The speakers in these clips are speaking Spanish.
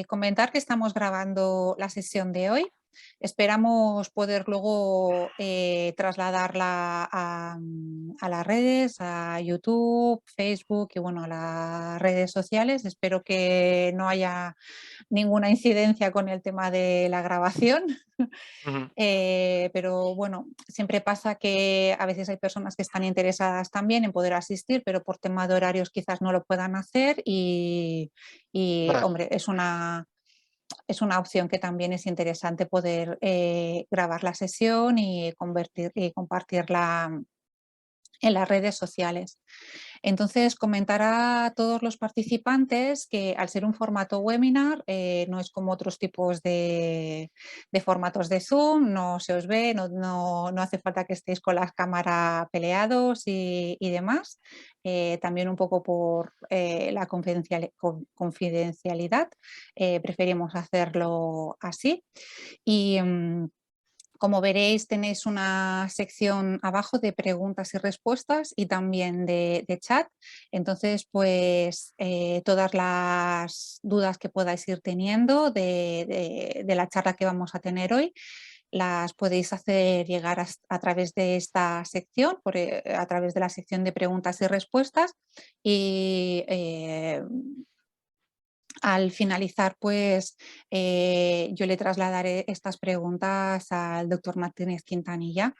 Comentar que estamos grabando la sesión de hoy. Esperamos poder luego trasladarla a las redes, a YouTube, Facebook y bueno, a las redes sociales. Espero que no haya ninguna incidencia con el tema de la grabación. Ujú. Pero bueno, siempre pasa que a veces hay personas que están interesadas también en poder asistir, pero por tema de horarios quizás no lo puedan hacer y Vale, hombre, es una opción que también es interesante poder grabar la sesión y compartirla en las redes sociales. Entonces, comentar a todos los participantes que al ser un formato webinar, no es como otros tipos de formatos de Zoom, no se os ve, no hace falta que estéis con la cámara peleados y demás. También un poco por la confidencialidad, preferimos hacerlo así. Y como veréis, tenéis una sección abajo de preguntas y respuestas y también de chat. Entonces, pues todas las dudas que podáis ir teniendo de la charla que vamos a tener hoy, las podéis hacer llegar a través de esta sección, a través de la sección de preguntas y respuestas. Y al finalizar, pues yo le trasladaré estas preguntas al doctor Martínez Quintanilla,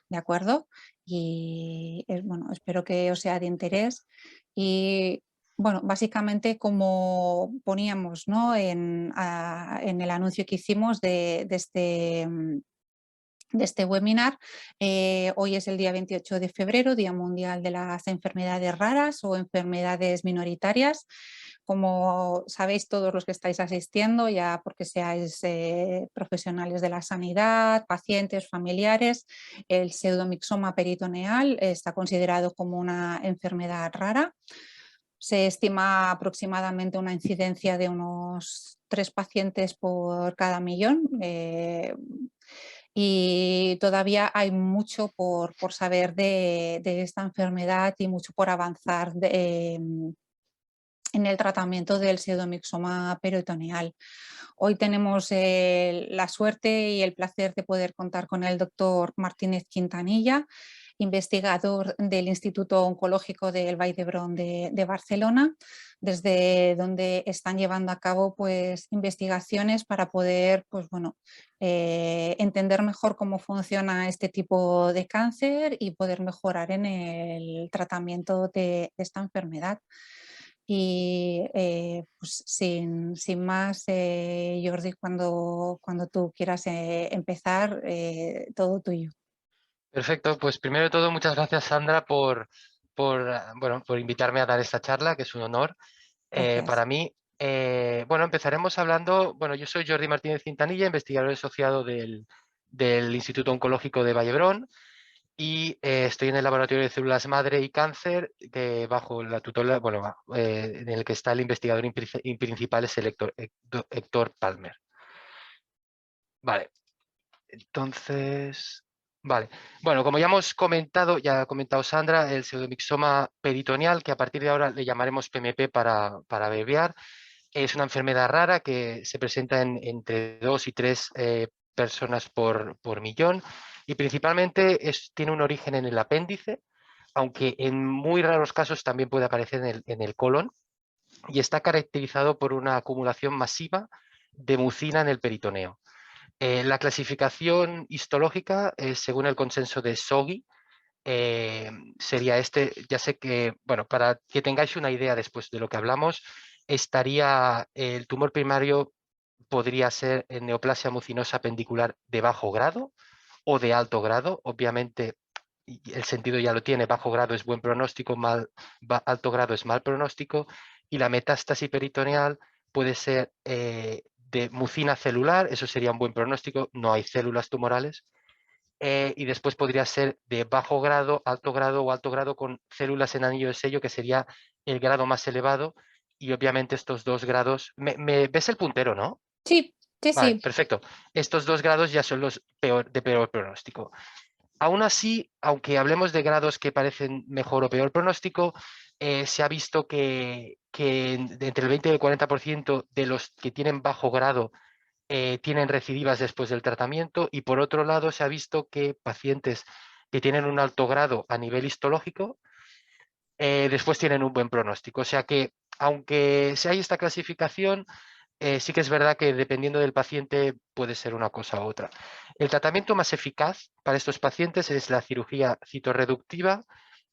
¿de acuerdo? Y bueno, espero que os sea de interés. Y bueno, básicamente como poníamos, ¿no? En el anuncio que hicimos de este webinar. Hoy es el día 28 de febrero, Día Mundial de las Enfermedades Raras o Enfermedades Minoritarias. Como sabéis todos los que estáis asistiendo, ya porque seáis profesionales de la sanidad, pacientes, familiares, el pseudomixoma peritoneal está considerado como una enfermedad rara. Se estima aproximadamente una incidencia de unos 3 pacientes por cada millón. Y todavía hay mucho por saber de esta enfermedad y mucho por avanzar en el tratamiento del pseudomixoma peritoneal. Hoy tenemos la suerte y el placer de poder contar con el doctor Martínez Quintanilla, investigador del Instituto Oncológico del Vall d'Hebron de Barcelona, desde donde están llevando a cabo pues, investigaciones para poder pues, bueno, entender mejor cómo funciona este tipo de cáncer y poder mejorar en el tratamiento de esta enfermedad. Y pues sin más, Jordi, cuando tú quieras empezar, todo tuyo. perfecto. Pues primero de todo, muchas gracias, Sandra, bueno, por invitarme a dar esta charla, que es un honor Gracias. para mí. Bueno, empezaremos hablando. Bueno, yo soy Jordi Martínez Quintanilla, investigador asociado del Instituto Oncológico de Vall y estoy en el laboratorio de células madre y cáncer bajo la tutela, bueno, en el que está el investigador principal, es el Héctor Palmer. Vale. Entonces, vale. Bueno, como ya hemos comentado, ya ha comentado Sandra, el pseudomixoma peritoneal, que a partir de ahora le llamaremos PMP para abreviar, es una enfermedad rara que se presenta entre 2 y 3 personas por millón y principalmente tiene un origen en el apéndice, aunque en muy raros casos también puede aparecer en el colon y está caracterizado por una acumulación masiva de mucina en el peritoneo. La clasificación histológica, según el consenso de Sogui, sería este. Ya sé que, bueno, para que tengáis una idea después de lo que hablamos, estaría el tumor primario, podría ser neoplasia mucinosa pendicular de bajo grado o de alto grado. Obviamente, y el sentido ya lo tiene, bajo grado es buen pronóstico, alto grado es mal pronóstico, y la metástasis peritoneal puede ser de mucina celular, eso sería un buen pronóstico, no hay células tumorales, y después podría ser de bajo grado, alto grado o alto grado con células en anillo de sello, que sería el grado más elevado, y obviamente estos dos grados, ¿me ves el puntero, no? Sí, sí, Vale, sí. perfecto. Estos dos grados ya son los de peor pronóstico. Aún así, aunque hablemos de grados que parecen mejor o peor pronóstico, se ha visto que entre el 20 y el 40% de los que tienen bajo grado tienen recidivas después del tratamiento, y por otro lado se ha visto que pacientes que tienen un alto grado a nivel histológico después tienen un buen pronóstico. O sea que, aunque si hay esta clasificación, sí que es verdad que dependiendo del paciente puede ser una cosa u otra. El tratamiento más eficaz para estos pacientes es la cirugía citorreductiva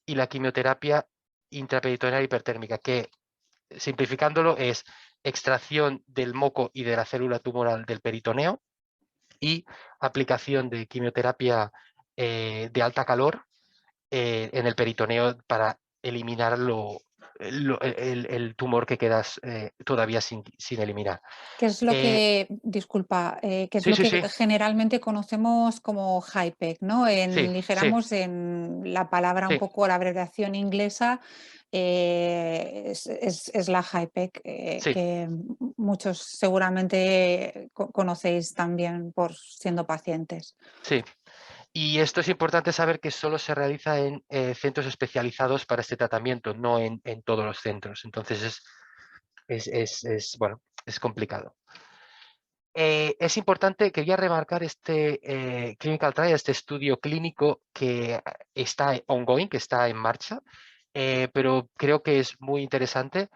y la quimioterapia intraperitoneal hipertérmica, que, simplificándolo, es extracción del moco y de la célula tumoral del peritoneo y aplicación de quimioterapia de alta calor en el peritoneo para eliminar el tumor que quedas todavía sin eliminar. ¿Qué es lo Eh, que, disculpa, qué es sí, lo sí, que sí, generalmente conocemos como HIPEC, ¿no? sí, sí, Dijéramos en la palabra un sí, poco, la abreviación inglesa, es la HIPEC, sí, que muchos seguramente conocéis también por siendo pacientes. sí. Y esto es importante saber que solo se realiza en centros especializados para este tratamiento, no en todos los centros. Entonces bueno, es complicado. Es importante, quería remarcar este clinical trial, este estudio clínico que está ongoing, que está en marcha, pero creo que es muy interesante.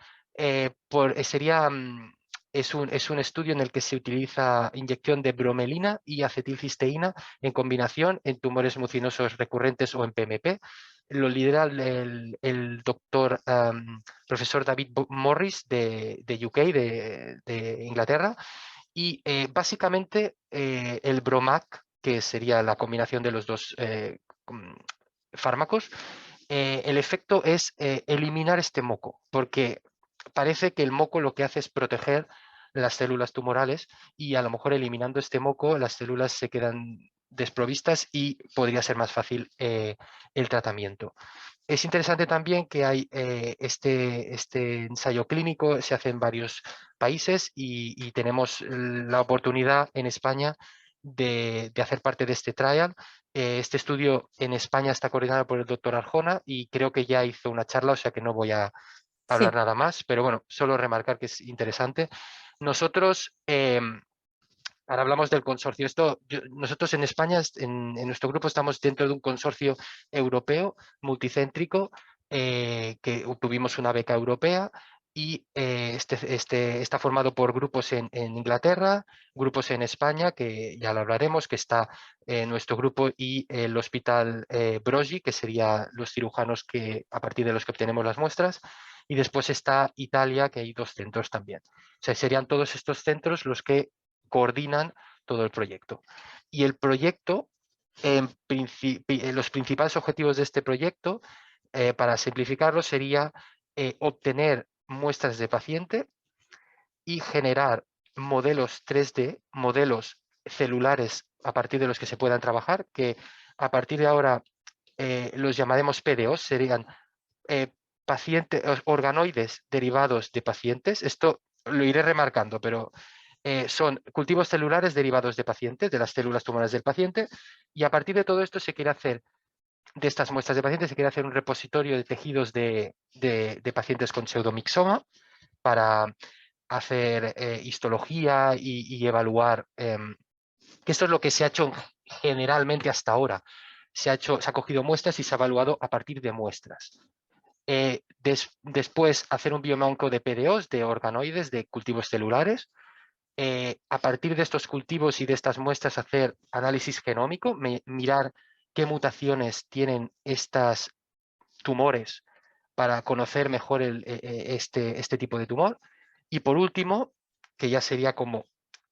Es un estudio en el que se utiliza inyección de bromelina y acetilcisteína en combinación en tumores mucinosos recurrentes o en PMP. Lo lidera el doctor profesor David Morris de UK, de Inglaterra, y básicamente el Bromac, que sería la combinación de los dos fármacos, el efecto es eliminar este moco, porque parece que el moco lo que hace es proteger las células tumorales, y a lo mejor eliminando este moco las células se quedan desprovistas y podría ser más fácil el tratamiento. Es interesante también que hay este ensayo clínico, se hace en varios países, y tenemos la oportunidad en España de hacer parte de este trial. Este estudio en España está coordinado por el doctor Arjona y creo que ya hizo una charla, o sea que no voy a hablar Sí. nada más, pero bueno, solo remarcar que es interesante. Nosotros, ahora hablamos del consorcio. Nosotros en España, en nuestro grupo, estamos dentro de un consorcio europeo multicéntrico que obtuvimos una beca europea, y está formado por grupos en Inglaterra, grupos en España, que ya lo hablaremos, que está nuestro grupo y el Hospital Brogi, que serían los cirujanos a partir de los que obtenemos las muestras, y después está Italia, que hay 2 centros también. O sea, serían todos estos centros los que coordinan todo el proyecto. Y el proyecto, los principales objetivos de este proyecto, para simplificarlo, sería obtener muestras de paciente y generar modelos 3D, modelos celulares a partir de los que se puedan trabajar, que a partir de ahora los llamaremos PDOs, serían organoides derivados de pacientes. Esto lo iré remarcando, pero son cultivos celulares derivados de pacientes, de las células tumorales del paciente, y a partir de todo esto se quiere hacer, de estas muestras de pacientes, se quiere hacer un repositorio de tejidos de pacientes con pseudomixoma para hacer histología y evaluar, que esto es lo que se ha hecho generalmente hasta ahora. Se ha cogido muestras y se ha evaluado a partir de muestras. Después hacer un biobanco de PDOs, de organoides, de cultivos celulares. A partir de estos cultivos y de estas muestras hacer análisis genómico, mirar qué mutaciones tienen estos tumores para conocer mejor este tipo de tumor. Y por último, que ya sería como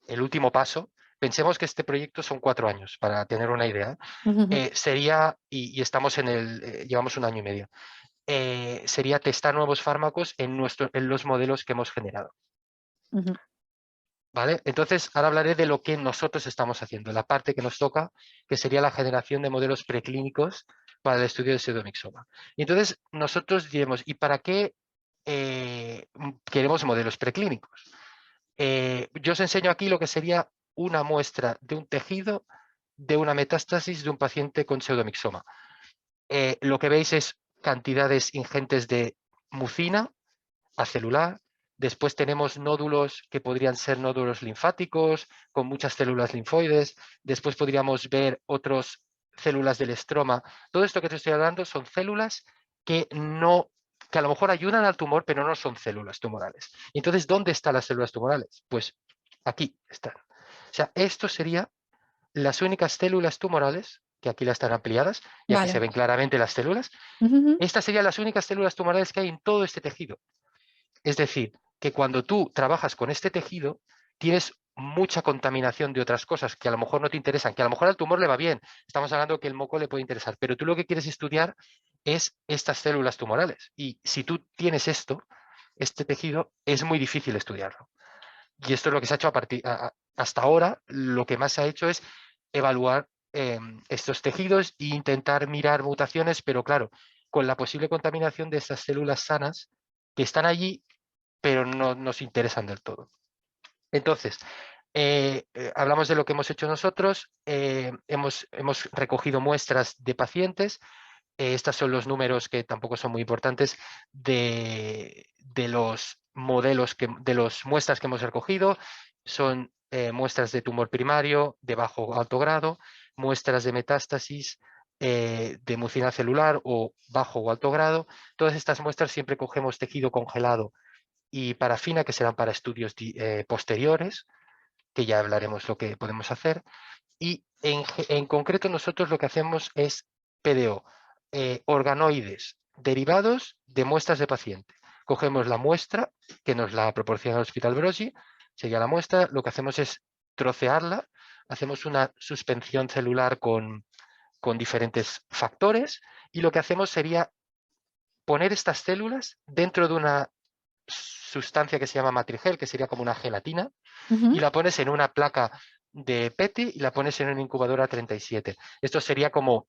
el último paso, pensemos que este proyecto son 4 años, para tener una idea, sería, y estamos llevamos 1 año y medio, sería testar nuevos fármacos en los modelos que hemos generado. ¿Vale? Entonces, ahora hablaré de lo que nosotros estamos haciendo, la parte que nos toca, que sería la generación de modelos preclínicos para el estudio de pseudomixoma. Y entonces, nosotros diremos, ¿y para qué queremos modelos preclínicos? Yo os enseño aquí lo que sería una muestra de un tejido de una metástasis de un paciente con pseudomixoma. Lo que veis es cantidades ingentes de mucina acelular. Después tenemos nódulos que podrían ser nódulos linfáticos con muchas células linfoides. Después podríamos ver otras células del estroma. Todo esto que te estoy hablando son células que a lo mejor ayudan al tumor, pero no son células tumorales. Entonces, ¿dónde están las células tumorales? Pues aquí están. O sea, esto sería las únicas células tumorales, que aquí las están ampliadas, y aquí se Vale. ven claramente las células. Ujú. Estas serían las únicas células tumorales que hay en todo este tejido. Es decir, que cuando tú trabajas con este tejido, tienes mucha contaminación de otras cosas que a lo mejor no te interesan, que a lo mejor al tumor le va bien. Estamos hablando que el moco le puede interesar, pero tú lo que quieres estudiar es estas células tumorales. Y si tú tienes este tejido, es muy difícil estudiarlo. Y esto es lo que se ha hecho hasta ahora. Lo que más se ha hecho es evaluar estos tejidos e intentar mirar mutaciones, pero claro, con la posible contaminación de estas células sanas que están allí, pero no nos interesan del todo. Entonces, hablamos de lo que hemos hecho nosotros. Hemos recogido muestras de pacientes. Estos son los números, que tampoco son muy importantes, de los modelos, de las muestras que hemos recogido. Son muestras de tumor primario, de bajo o alto grado, muestras de metástasis, de mucina celular o bajo o alto grado. Todas estas muestras siempre cogemos tejido congelado y parafina, que serán para estudios posteriores, que ya hablaremos lo que podemos hacer. Y en concreto nosotros lo que hacemos es PDO, organoides derivados de muestras de paciente. Cogemos la muestra que nos la proporciona el Hospital Broggi, sería la muestra, lo que hacemos es trocearla, hacemos una suspensión celular con diferentes factores y lo que hacemos sería poner estas células dentro de una sustancia que se llama matrigel, que sería como una gelatina, y Ujú. la pones en una placa de PETI y la pones en una incubadora 37. Esto sería como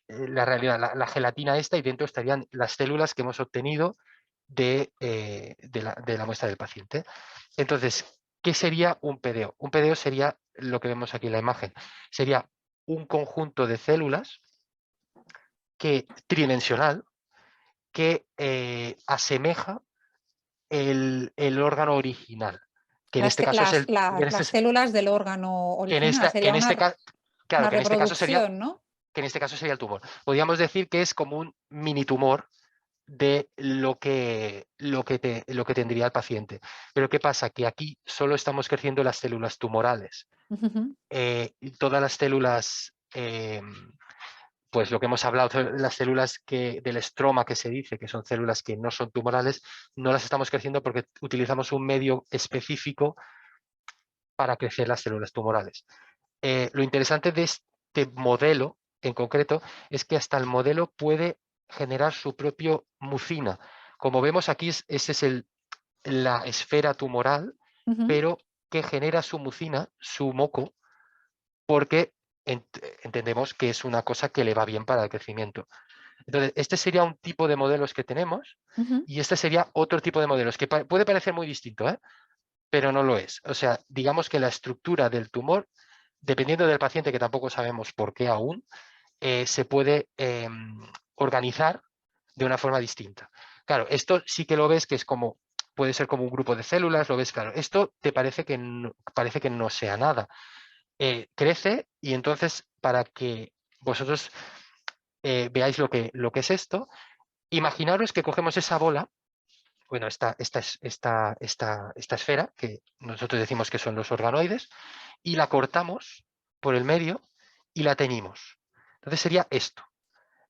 la realidad, la gelatina esta, y dentro estarían las células que hemos obtenido de la muestra del paciente. Entonces, ¿qué sería un PDO? Un PDO sería lo que vemos aquí en la imagen. Sería un conjunto de células tridimensional que asemeja el órgano original, que en Las, este ce- caso es las, el, las, en este, las células del órgano que en original. esta, que Sería en este caso, claro, una reproducción, ¿no? que en este caso sería el tumor. Podríamos decir que es como un mini tumor de lo que tendría el paciente. Pero ¿qué pasa? Que aquí solo estamos creciendo las células tumorales. Ujú. Y todas las células, pues lo que hemos hablado, las células del estroma, que se dice que son células que no son tumorales, no las estamos creciendo porque utilizamos un medio específico para crecer las células tumorales. Lo interesante de este modelo en concreto es que hasta el modelo puede generar su propio mucina. Como vemos aquí, esa es la esfera tumoral, Ujú. pero que genera su mucina, su moco, porque entendemos que es una cosa que le va bien para el crecimiento. Entonces, este sería un tipo de modelos que tenemos Ujú. y este sería otro tipo de modelos que puede parecer muy distinto, ¿eh? Pero no lo es. O sea, digamos que la estructura del tumor, dependiendo del paciente, que tampoco sabemos por qué aún, se puede organizar de una forma distinta. Claro, esto sí que lo ves que es como, puede ser como un grupo de células, lo ves claro. Esto te parece que no sea nada. Crece y entonces para que vosotros veáis lo que es esto, imaginaros que cogemos esa bola, bueno, esta esfera, que nosotros decimos que son los organoides, y la cortamos por el medio y la teñimos. Entonces sería esto.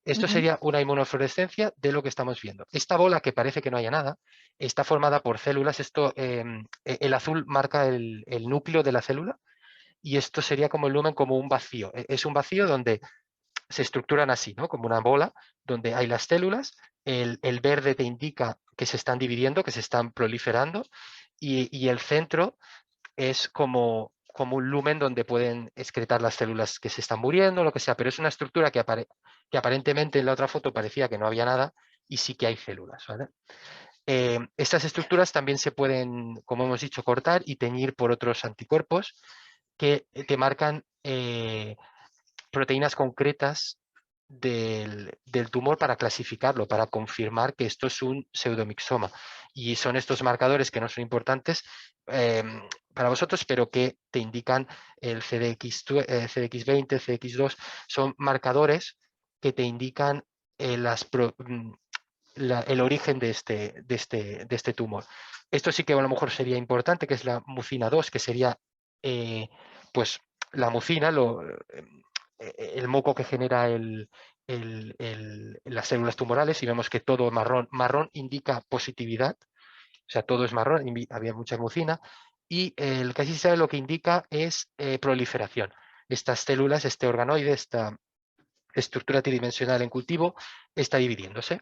Esto Ujú. sería una inmunofluorescencia de lo que estamos viendo. Esta bola, que parece que no haya nada, está formada por células. El azul marca el núcleo de la célula y esto sería como el lumen, como un vacío. Es un vacío donde se estructuran así, ¿no? Como una bola, donde hay las células. El verde te indica que se están dividiendo, que se están proliferando, y el centro es como un lumen donde pueden excretar las células que se están muriendo, lo que sea, pero es una estructura que aparentemente en la otra foto parecía que no había nada y sí que hay células, ¿vale? Estas estructuras también se pueden, como hemos dicho, cortar y teñir por otros anticuerpos que te marcan proteínas concretas del tumor para clasificarlo, para confirmar que esto es un pseudomixoma. Y son estos marcadores que no son importantes para vosotros, pero que te indican el CDX20, CDX2, son marcadores que te indican el origen de este tumor. Esto sí que a lo mejor sería importante, que es la mucina 2, que sería pues la mucina, el moco que genera las células tumorales, y vemos que todo marrón indica positividad, o sea, todo es marrón, había mucha mucina, y el casi sabe lo que indica es proliferación. Estas células, este organoide, esta estructura tridimensional en cultivo, está dividiéndose.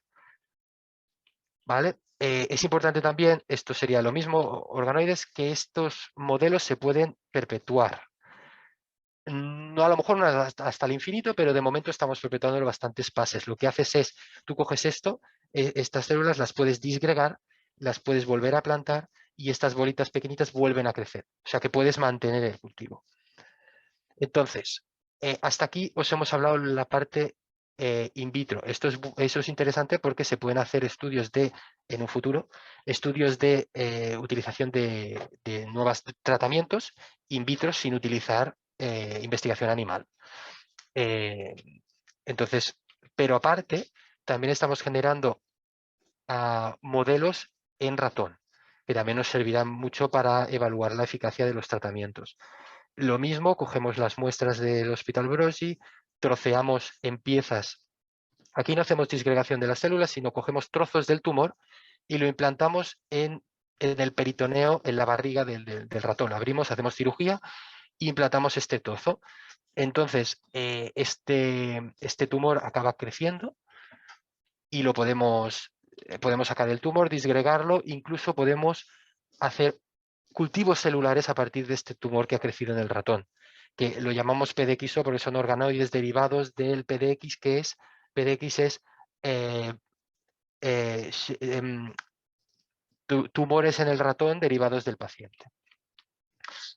¿Vale? Es importante también, esto sería lo mismo, organoides, que estos modelos se pueden perpetuar. No, a lo mejor no hasta el infinito, pero de momento estamos perpetuando bastantes pases. Lo que haces es, tú coges estas células, las puedes disgregar, las puedes volver a plantar y estas bolitas pequeñitas vuelven a crecer. O sea que puedes mantener el cultivo. Entonces, hasta aquí os hemos hablado de la parte in vitro. Eso es interesante porque se pueden hacer estudios en un futuro, estudios de utilización de nuevos tratamientos in vitro sin utilizar investigación animal. Entonces, pero aparte, también estamos generando modelos en ratón, que también nos servirán mucho para evaluar la eficacia de los tratamientos. Lo mismo, cogemos las muestras del Hospital Brogi, troceamos en piezas. Aquí no hacemos disgregación de las células, sino cogemos trozos del tumor y lo implantamos en el peritoneo, en la barriga del ratón. Abrimos, hacemos cirugía e implantamos este trozo. Entonces, este tumor acaba creciendo y lo podemos sacar del tumor, disgregarlo, incluso podemos hacer cultivos celulares a partir de este tumor que ha crecido en el ratón, que lo llamamos PDXO porque son organoides derivados del PDX, PDX es tumores en el ratón derivados del paciente.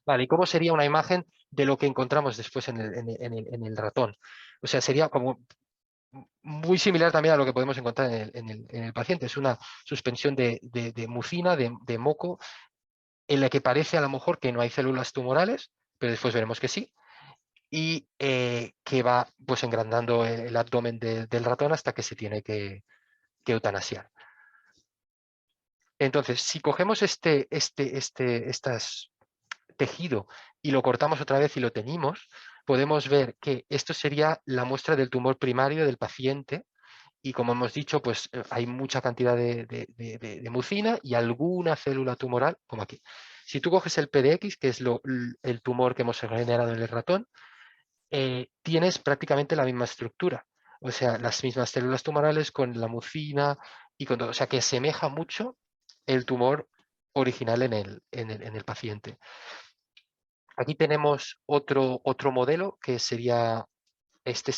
Vale, ¿y cómo sería una imagen de lo que encontramos después en el ratón? O sea, sería como muy similar también a lo que podemos encontrar en el paciente. Es una suspensión de mucina, de moco, en la que parece a lo mejor que no hay células tumorales, pero después veremos que sí, y que va pues engrandando el abdomen del ratón hasta que se tiene que eutanasiar. Entonces, si cogemos este tejido y lo cortamos otra vez y lo teñimos, podemos ver que esto sería la muestra del tumor primario del paciente. Y como hemos dicho, pues hay mucha cantidad de mucina y alguna célula tumoral, como aquí. Si tú coges el PDX, que es el tumor que hemos generado en el ratón, tienes prácticamente la misma estructura. O sea, las mismas células tumorales con la mucina y con todo. O sea, que asemeja mucho el tumor original en el paciente. Aquí tenemos otro modelo que sería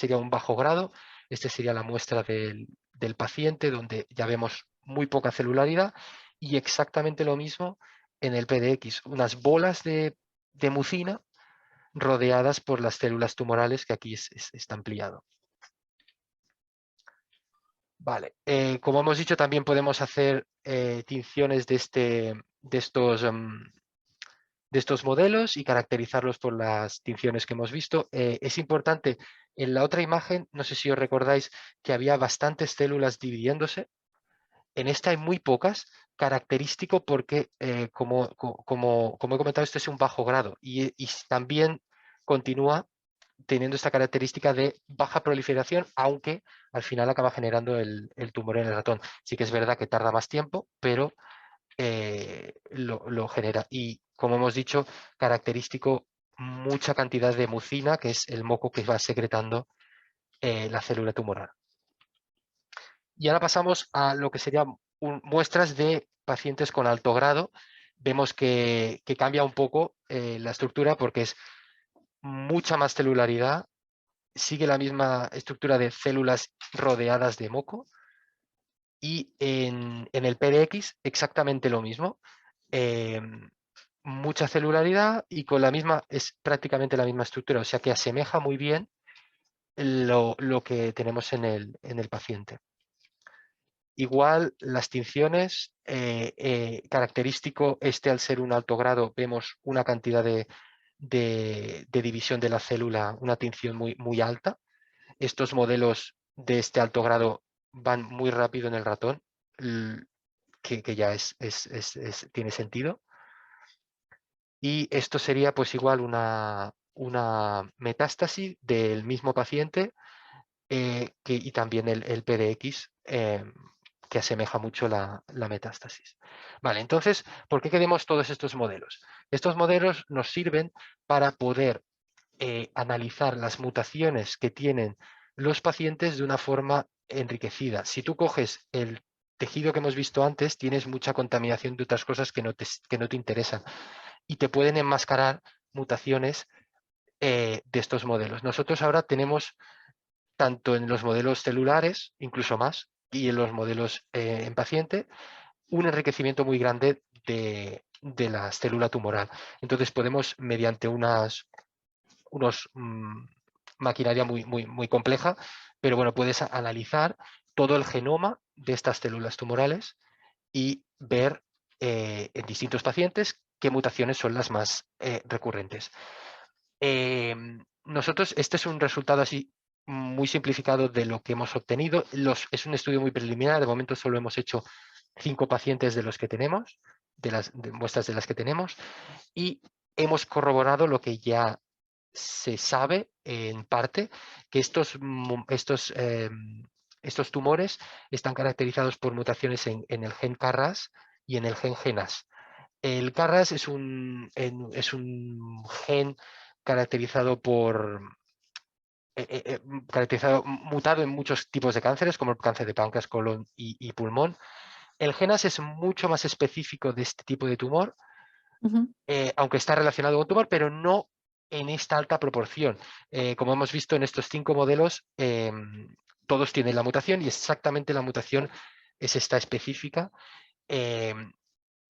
un bajo grado. Este sería la muestra del paciente, donde ya vemos muy poca celularidad, y exactamente lo mismo en el PDX, unas bolas de mucina rodeadas por las células tumorales, que aquí está ampliado. Vale, como hemos dicho, también podemos hacer tinciones de estos modelos y caracterizarlos por las tinciones que hemos visto. Es importante, en la otra imagen, no sé si os recordáis que había bastantes células dividiéndose. En esta hay muy pocas, característico porque, como he comentado, este es un bajo grado y también continúa teniendo esta característica de baja proliferación, aunque al final acaba generando el tumor en el ratón. Sí que es verdad que tarda más tiempo, pero lo genera. Y como hemos dicho, característico mucha cantidad de mucina, que es el moco que va secretando la célula tumoral. Y ahora pasamos a lo que serían muestras de pacientes con alto grado. Vemos que cambia un poco la estructura porque es mucha más celularidad, sigue la misma estructura de células rodeadas de moco, y en el PDX exactamente lo mismo. Mucha celularidad y con es prácticamente la misma estructura, o sea que asemeja muy bien lo que tenemos en el paciente. Igual las tinciones, característico al ser un alto grado, vemos una cantidad de división de la célula, una tinción muy alta. Estos modelos de este alto grado van muy rápido en el ratón, que ya tiene sentido. Y esto sería pues igual una metástasis del mismo paciente, y también el PDX, que asemeja mucho la metástasis. Vale, entonces, ¿por qué queremos todos estos modelos? Estos modelos nos sirven para poder analizar las mutaciones que tienen los pacientes de una forma enriquecida. Si tú coges el tejido que hemos visto antes, tienes mucha contaminación de otras cosas que no te interesan y te pueden enmascarar mutaciones de estos modelos. Nosotros ahora tenemos, tanto en los modelos celulares, incluso más, y en los modelos en paciente, un enriquecimiento muy grande de la célula tumoral. Entonces podemos, mediante maquinaria muy compleja, pero bueno, puedes analizar todo el genoma de estas células tumorales y ver en distintos pacientes qué mutaciones son las más recurrentes. Nosotros, este es un resultado así muy simplificado de lo que hemos obtenido. Es un estudio muy preliminar, de momento solo hemos hecho 5 pacientes de los que tenemos, de muestras de las que tenemos, y hemos corroborado lo que ya se sabe en parte, que estos tumores están caracterizados por mutaciones en el gen KRAS y en el gen GENAS. El KRAS es un gen caracterizado mutado en muchos tipos de cánceres, como el cáncer de páncreas, colon y pulmón. El GENAS es mucho más específico de este tipo de tumor, aunque está relacionado con tumor, pero no en esta alta proporción. Como hemos visto en estos 5 modelos, todos tienen la mutación y exactamente la mutación es esta específica.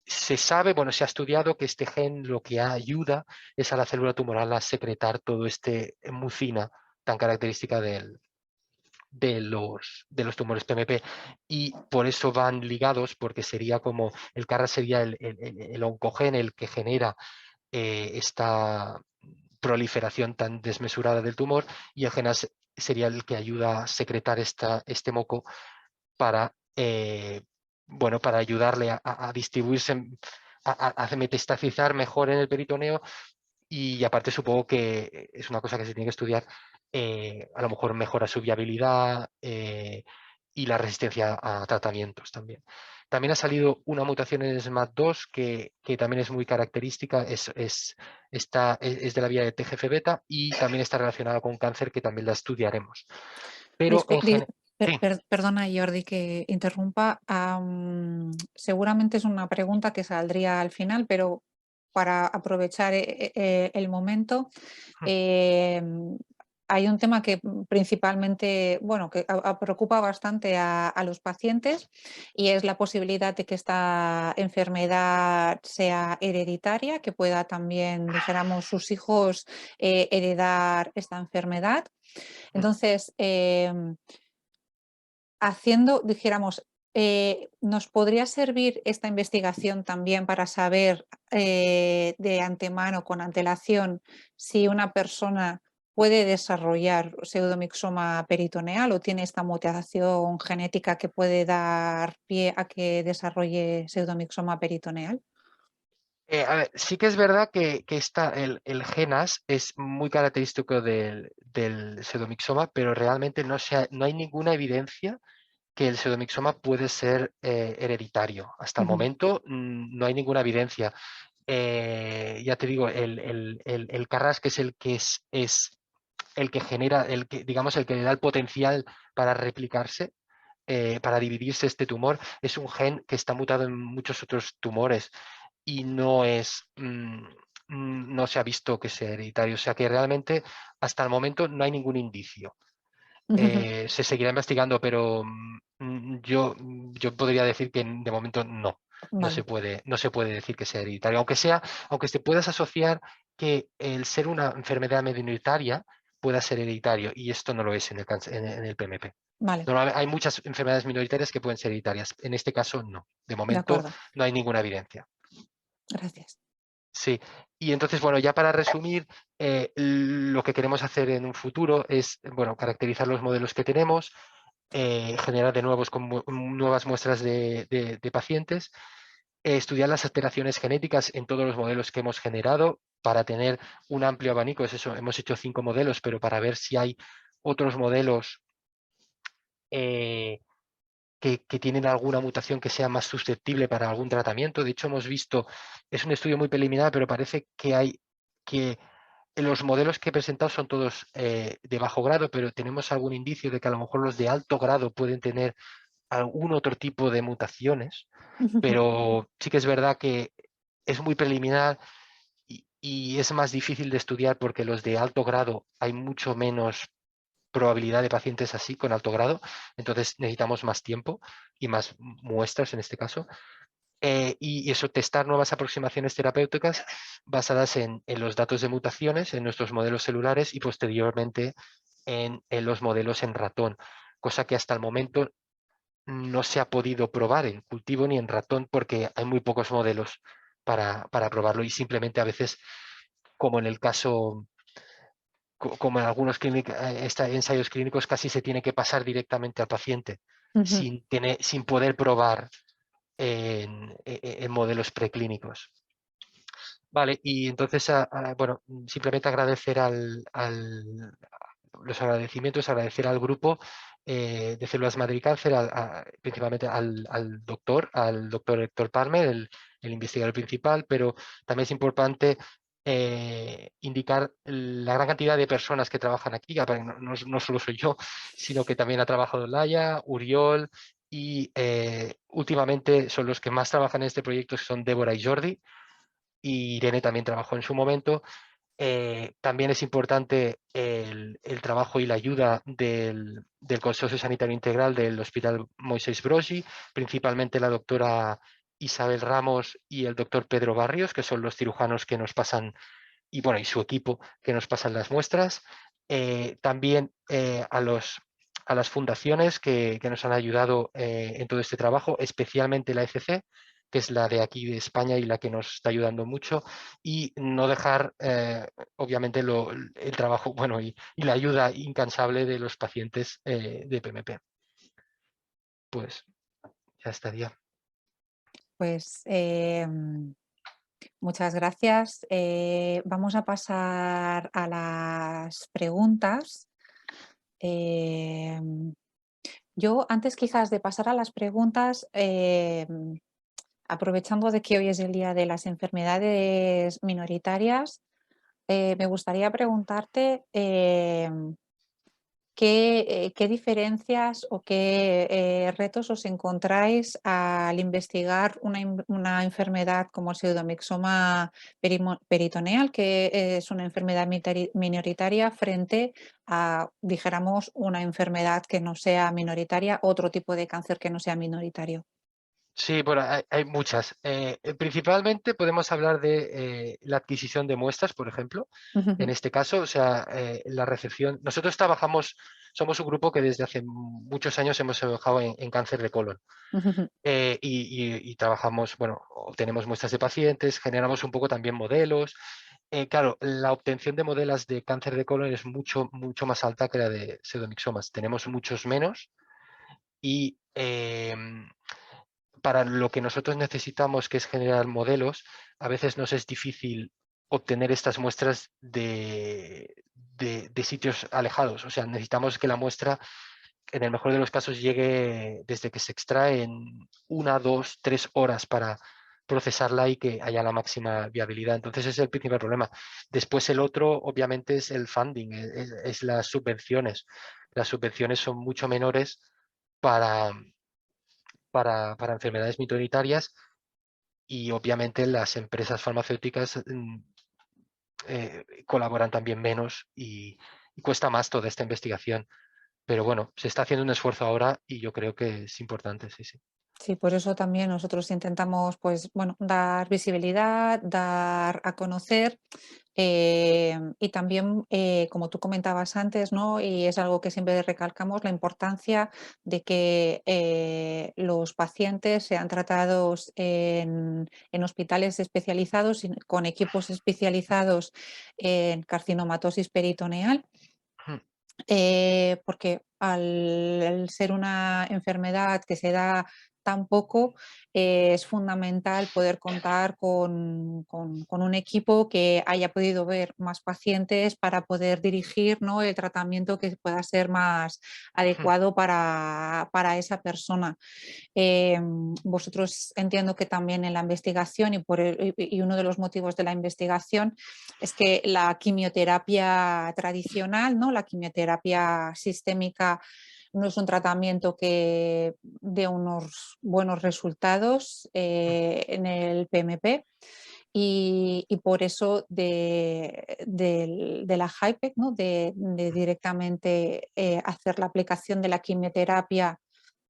Se sabe, bueno, se ha estudiado que este gen lo que ayuda es a la célula tumoral a secretar todo este mucina tan característica de los tumores PMP, y por eso van ligados, porque sería como el CARRA sería el oncogen el que genera esta proliferación tan desmesurada del tumor, y el GENAS sería el que ayuda a secretar este moco para, bueno, para ayudarle a distribuirse, a metastasizar mejor en el peritoneo. Y aparte supongo que es una cosa que se tiene que estudiar, a lo mejor mejora su viabilidad y la resistencia a tratamientos también. También ha salido una mutación en SMAD2 que también es muy característica, es de la vía de TGF-beta y también está relacionada con cáncer, que también la estudiaremos. Pero en general... Sí. Perdona, Jordi, que interrumpa. Seguramente es una pregunta que saldría al final, pero para aprovechar el momento, hay un tema que principalmente, bueno, que preocupa bastante a los pacientes, y es la posibilidad de que esta enfermedad sea hereditaria, que pueda también, dijéramos, sus hijos heredar esta enfermedad. Entonces, dijéramos, ¿nos podría servir esta investigación también para saber de antemano, con antelación, si una persona puede desarrollar pseudomixoma peritoneal o tiene esta mutación genética que puede dar pie a que desarrolle pseudomixoma peritoneal? A ver, sí que es verdad que el GENAS es muy característico del pseudomixoma, pero realmente no hay ninguna evidencia que el pseudomixoma puede ser hereditario. Hasta el momento no hay ninguna evidencia. Ya te digo, el KRAS, que es es el que genera, digamos, el que le da el potencial para replicarse, para dividirse este tumor, es un gen que está mutado en muchos otros tumores y no se ha visto que sea hereditario. O sea que realmente hasta el momento no hay ningún indicio. Se seguirá investigando, pero yo podría decir que de momento no. Vale. No se puede decir que sea hereditario. Aunque se puedas asociar que el ser una enfermedad minoritaria pueda ser hereditario, y esto no lo es en el, en el PMP. Vale, Normalmente hay muchas enfermedades minoritarias que pueden ser hereditarias, en este caso no. De de momento acuerdo. no hay ninguna evidencia. Gracias. Sí, y entonces, bueno, ya para resumir, lo que queremos hacer en un futuro es, bueno, caracterizar los modelos que tenemos, generar de nuevos nuevas muestras de pacientes, estudiar las alteraciones genéticas en todos los modelos que hemos generado para tener un amplio abanico. Es eso, hemos hecho 5 modelos, pero para ver si hay otros modelos que tienen alguna mutación que sea más susceptible para algún tratamiento. De hecho, hemos visto, es un estudio muy preliminar, pero parece que hay que los modelos que he presentado son todos de bajo grado, pero tenemos algún indicio de que a lo mejor los de alto grado pueden tener algún otro tipo de mutaciones, pero sí que es verdad que es muy preliminar y es más difícil de estudiar porque los de alto grado hay mucho menos probabilidad de pacientes así con alto grado, entonces necesitamos más tiempo y más muestras en este caso. Y eso, testar nuevas aproximaciones terapéuticas basadas en los datos de mutaciones, en nuestros modelos celulares y posteriormente en los modelos en ratón, cosa que hasta el momento no se ha podido probar en cultivo ni en ratón porque hay muy pocos modelos para probarlo y simplemente a veces, como en el caso como en algunos ensayos clínicos, casi se tiene que pasar directamente al paciente sin poder probar en modelos preclínicos. Vale, y entonces, bueno, simplemente agradecer los agradecimientos, agradecer al grupo de células madre y cáncer, principalmente al doctor Héctor Palmer, el investigador principal, pero también es importante indicar la gran cantidad de personas que trabajan aquí, no solo soy yo, sino que también ha trabajado Laia, Uriol, y últimamente son los que más trabajan en este proyecto, que son Débora y Jordi, y Irene también trabajó en su momento. También es importante el trabajo y la ayuda del Consorcio Sanitario Integral del Hospital Moisés Broggi, principalmente la doctora Isabel Ramos y el doctor Pedro Barrios, que son los cirujanos que nos pasan, y bueno, y su equipo que nos pasan las muestras. También a las fundaciones que nos han ayudado en todo este trabajo, especialmente la ECC, que es la de aquí de España y la que nos está ayudando mucho, y no dejar, obviamente, el trabajo bueno, y la ayuda incansable de los pacientes de PMP. Pues ya estaría. Pues muchas gracias. Vamos a pasar a las preguntas. Yo, antes quizás de pasar a las preguntas, aprovechando de que hoy es el día de las enfermedades minoritarias, me gustaría preguntarte qué diferencias o qué retos os encontráis al investigar una enfermedad como el pseudomixoma peritoneal, que es una enfermedad minoritaria, frente a, dijéramos, una enfermedad que no sea minoritaria, otro tipo de cáncer que no sea minoritario. Sí, bueno, hay muchas. Principalmente podemos hablar de la adquisición de muestras, por ejemplo. En este caso, o sea, la recepción. Nosotros somos un grupo que desde hace muchos años hemos trabajado en cáncer de colon. Y trabajamos, bueno, obtenemos muestras de pacientes, generamos un poco también modelos. Claro, la obtención de modelos de cáncer de colon es mucho, mucho más alta que la de pseudomixomas. Tenemos muchos menos y para lo que nosotros necesitamos, que es generar modelos, a veces nos es difícil obtener estas muestras de sitios alejados. O sea, necesitamos que la muestra, en el mejor de los casos, llegue desde que se extrae en 1, 2, 3 horas para procesarla y que haya la máxima viabilidad. Entonces, ese es el principal problema. Después, el otro, obviamente, es el funding, es las subvenciones. Las subvenciones son mucho menores para, para enfermedades minoritarias y obviamente las empresas farmacéuticas colaboran también menos y cuesta más toda esta investigación. Pero bueno, se está haciendo un esfuerzo ahora y yo creo que es importante, sí, sí. Sí, por eso también nosotros intentamos, pues, bueno, dar visibilidad, dar a conocer y también, como tú comentabas antes, ¿no? Y es algo que siempre recalcamos, la importancia de que los pacientes sean tratados en hospitales especializados y con equipos especializados en carcinomatosis peritoneal Mm, porque al ser una enfermedad que se da tan poco, es fundamental poder contar con un equipo que haya podido ver más pacientes para poder dirigir, ¿no?, el tratamiento que pueda ser más mm, adecuado para esa persona. Vosotros entiendo que también en la investigación y uno de los motivos de la investigación es que la quimioterapia tradicional, ¿no? La quimioterapia sistémica no es un tratamiento que dé unos buenos resultados mm, en el PMP y por eso de la HIPEC, ¿no? De directamente hacer la aplicación de la quimioterapia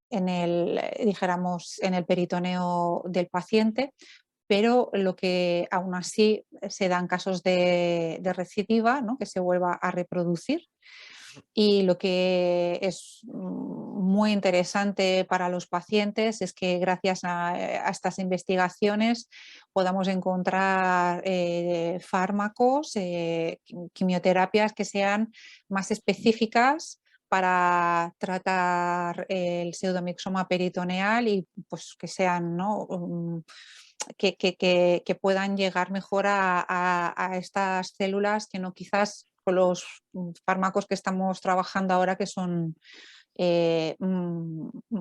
dijéramos, en el peritoneo del paciente, pero lo que aún así se dan casos de recidiva, ¿no?, que se vuelva a reproducir. Y lo que es muy interesante para los pacientes es que gracias a estas investigaciones podamos encontrar fármacos, quimioterapias que sean más específicas para tratar el pseudomixoma peritoneal y pues que sean, ¿no?, que puedan llegar mejor a estas células que no quizás con los fármacos que estamos trabajando ahora que son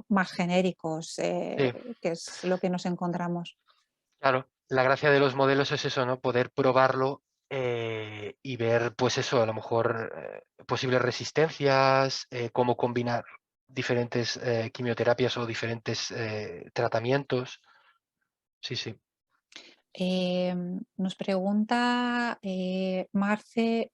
más genéricos, sí, que es lo que nos encontramos. claro. La gracia de los modelos es eso, ¿no? Poder probarlo y ver, pues eso, a lo mejor posibles resistencias, cómo combinar diferentes quimioterapias o diferentes tratamientos. Sí, sí. Nos pregunta Marce,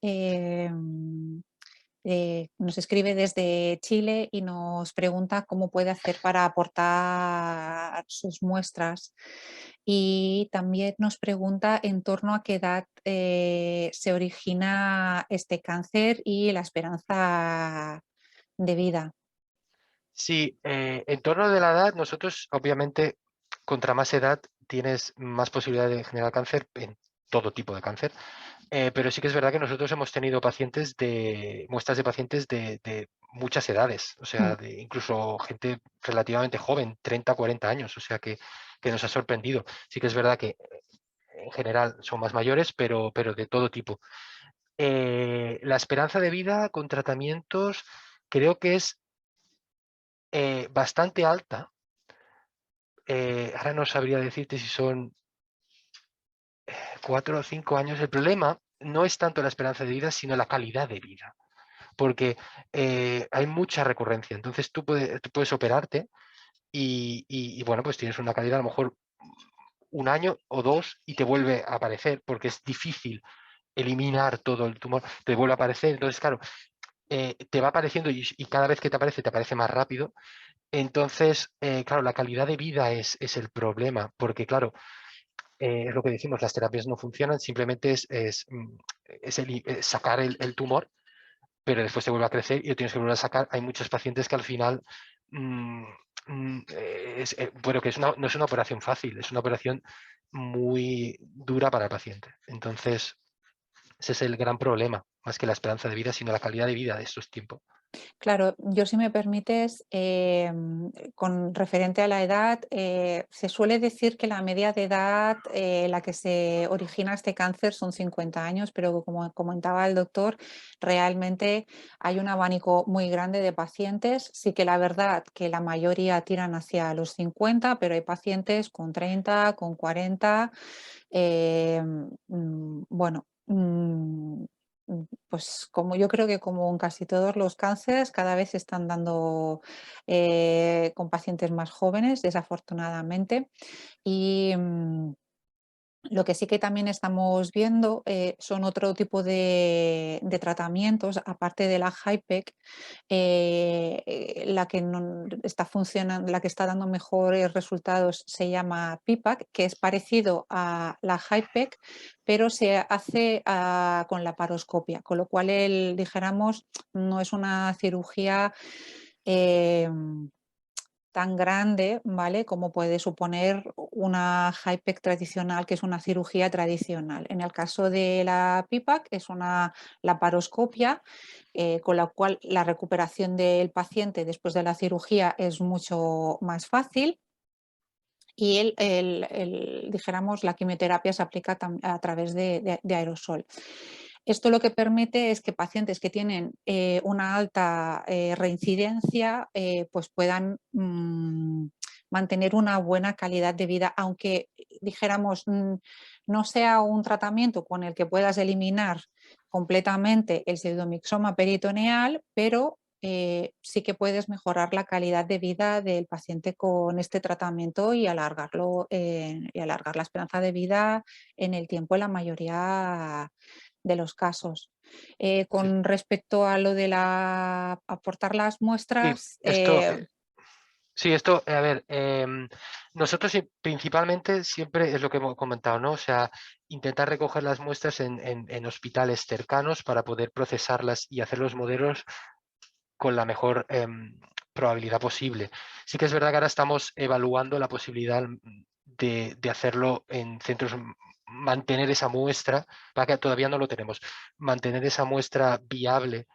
nos escribe desde Chile y nos pregunta cómo puede hacer para aportar sus muestras. Y también nos pregunta en torno a qué edad se origina este cáncer y la esperanza de vida. Sí, en torno de la edad, nosotros obviamente, contra más edad tienes más posibilidad de generar cáncer en todo tipo de cáncer. Pero sí que es verdad que nosotros hemos tenido muestras de pacientes de muchas edades, o Mm. sea, incluso gente relativamente joven, 30, 40 años, o sea que nos ha sorprendido. Sí que es verdad que en general son más mayores, pero de todo tipo. La esperanza de vida con tratamientos creo que es bastante alta. Ahora no sabría decirte si son 4 o 5 años. El problema no es tanto la esperanza de vida, sino la calidad de vida. Porque hay mucha recurrencia. Entonces tú puedes operarte y, bueno, pues tienes una calidad a lo mejor 1 año o 2 y te vuelve a aparecer porque es difícil eliminar todo el tumor, te vuelve a aparecer. Entonces, claro, te va apareciendo y cada vez que te aparece más rápido. Entonces, claro, la calidad de vida es el problema, porque claro, es lo que decimos, las terapias no funcionan, simplemente es sacar el tumor, pero después te vuelve a crecer y lo tienes que volver a sacar. Hay muchos pacientes que al final, mm, bueno, que no es una operación fácil, es una operación muy dura para el paciente. Entonces, ese es el gran problema, más que la esperanza de vida, sino la calidad de vida de estos tiempos. Claro, yo si me permites, con referente a la edad, se suele decir que la media de edad en la que se origina este cáncer son 50 años, pero como comentaba el doctor, realmente hay un abanico muy grande de pacientes. Sí que la verdad que la mayoría tiran hacia los 50, pero hay pacientes con 30, con 40. eh, bueno. Pues como yo creo que como en casi todos los cánceres, cada vez se están dando con pacientes más jóvenes, desafortunadamente. Y, Lo que sí que también estamos viendo son otro tipo de tratamientos, aparte de la HIPEC, la que está funcionando, la que está dando mejores resultados se llama PIPAC, que es parecido a la HIPEC, pero se hace con la paroscopia, con lo cual dijéramos, no es una cirugía tan grande, ¿vale? Como puede suponer una HIPEC tradicional, que es una cirugía tradicional. En el caso de la PIPAC es una laparoscopia, con la cual la recuperación del paciente después de la cirugía es mucho más fácil. Y dijéramos, la quimioterapia se aplica a través de aerosol. Esto lo que permite es que pacientes que tienen una alta reincidencia pues puedan mantener una buena calidad de vida, aunque dijéramos no sea un tratamiento con el que puedas eliminar completamente el pseudomixoma peritoneal, pero sí que puedes mejorar la calidad de vida del paciente con este tratamiento y alargar la esperanza de vida en el tiempo en la mayoría de los casos. Sí, Con respecto a lo de aportar las sí, muestras, esto, a ver, nosotros principalmente siempre es lo que hemos comentado, ¿no? O sea, intentar recoger las muestras en hospitales cercanos para poder procesarlas y hacer los modelos con la mejor probabilidad posible. Sí que es verdad que ahora estamos evaluando la posibilidad de hacerlo en centros, mantener esa muestra, para que todavía no lo tenemos, mantener esa muestra viable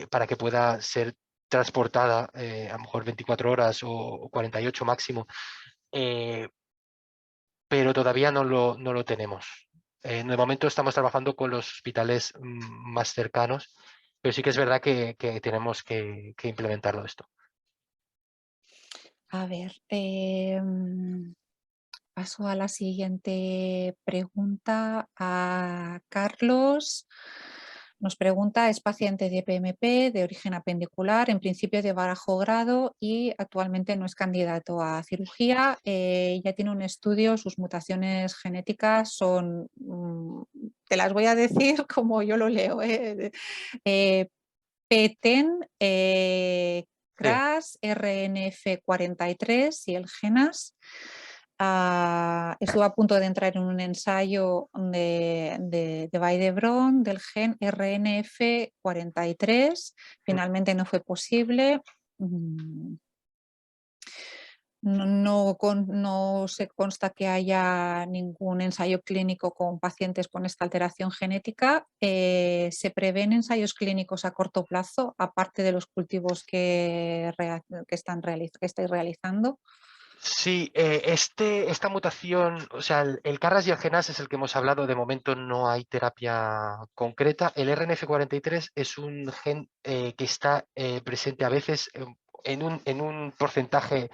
para que pueda ser transportada a lo mejor 24 horas o 48 máximo, eh, pero todavía no lo tenemos. En el momento estamos trabajando con los hospitales más cercanos, pero sí que es verdad que tenemos que implementarlo esto. a ver, paso a la siguiente pregunta. A Carlos nos pregunta, es paciente de PMP de origen apendicular, en principio de bajo grado y actualmente no es candidato a cirugía. Ya tiene un estudio, sus mutaciones genéticas son, te las voy a decir como yo lo leo, PTEN, Sí, CRAS, RNF43 y el GENAS. Estuvo a punto de entrar en un ensayo de Vall d'Hebron del gen RNF43. Finalmente no fue posible. No se consta que haya ningún ensayo clínico con pacientes con esta alteración genética. ¿Se prevén ensayos clínicos a corto plazo, aparte de los cultivos que estáis realizando? sí, esta mutación, o sea, el CARRAS y el GENAS es el que hemos hablado, de momento no hay terapia concreta. El RNF43 es un gen que está presente a veces en un porcentaje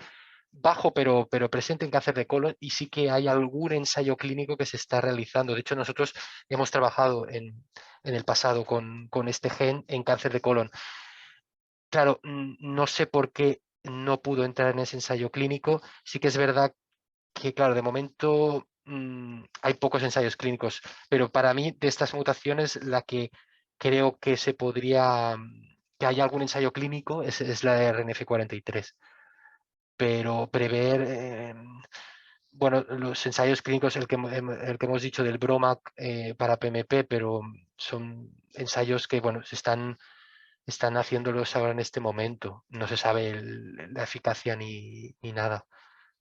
bajo, pero presente en cáncer de colon, y sí que hay algún ensayo clínico que se está realizando. De hecho, nosotros hemos trabajado en el pasado con este gen en cáncer de colon. Claro, no sé por qué no pudo entrar en ese ensayo clínico. Sí que es verdad que, claro, de momento hay pocos ensayos clínicos, pero para mí de estas mutaciones la que creo que se podría, que haya algún ensayo clínico es la de RNF43. Pero prever, bueno, los ensayos clínicos, el que hemos dicho del BROMAC para PMP, pero son ensayos que, bueno, están haciéndolos ahora en este momento. No se sabe la eficacia ni nada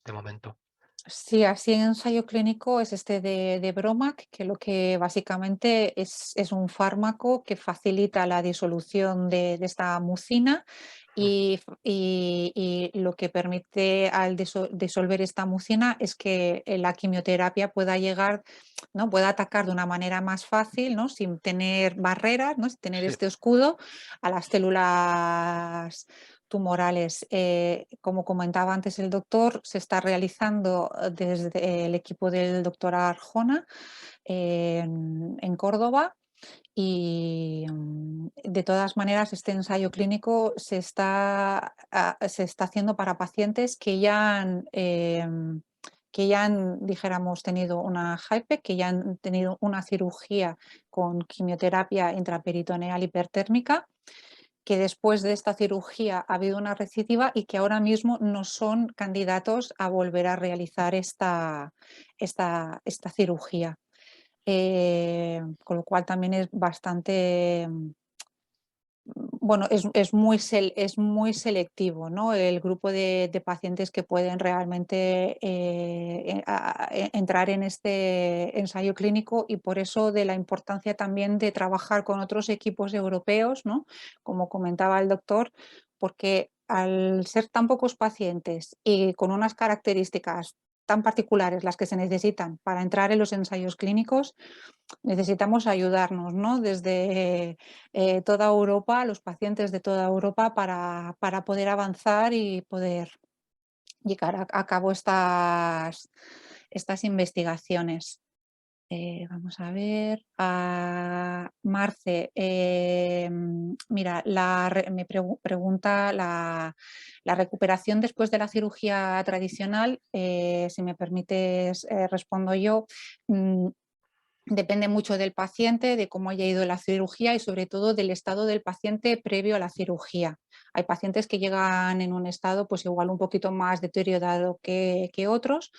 de momento. Sí, así en ensayo clínico es este de Bromac, que lo que básicamente es un fármaco que facilita la disolución de esta mucina y lo que permite al disolver esta mucina es que la quimioterapia pueda llegar, ¿no? Pueda atacar de una manera más fácil, ¿no? Sin tener barreras, ¿no? Sin tener Sí, este escudo a las células tumorales. Como comentaba antes el doctor, se está realizando desde el equipo del doctor Arjona en Córdoba y de todas maneras este ensayo clínico se está haciendo para pacientes que ya han que ya han, dijéramos, tenido una HIPEC, que ya han tenido una cirugía con quimioterapia intraperitoneal hipertérmica, que después de esta cirugía ha habido una recidiva y que ahora mismo no son candidatos a volver a realizar esta cirugía. Con lo cual también es bastante, bueno, es muy selectivo, ¿no? El grupo de pacientes que pueden realmente entrar en este ensayo clínico, y por eso de la importancia también de trabajar con otros equipos europeos, ¿no? Como comentaba el doctor, porque al ser tan pocos pacientes y con unas características tan particulares las que se necesitan para entrar en los ensayos clínicos, necesitamos ayudarnos, ¿no? Desde toda Europa, los pacientes de toda Europa, para poder avanzar y poder llevar a cabo estas investigaciones. Vamos a ver, Marce, mira, pregunta la recuperación después de la cirugía tradicional, si me permites, respondo yo. mm, Depende mucho del paciente, de cómo haya ido la cirugía y sobre todo del estado del paciente previo a la cirugía. Hay pacientes que llegan en un estado pues igual un poquito más deteriorado que otros,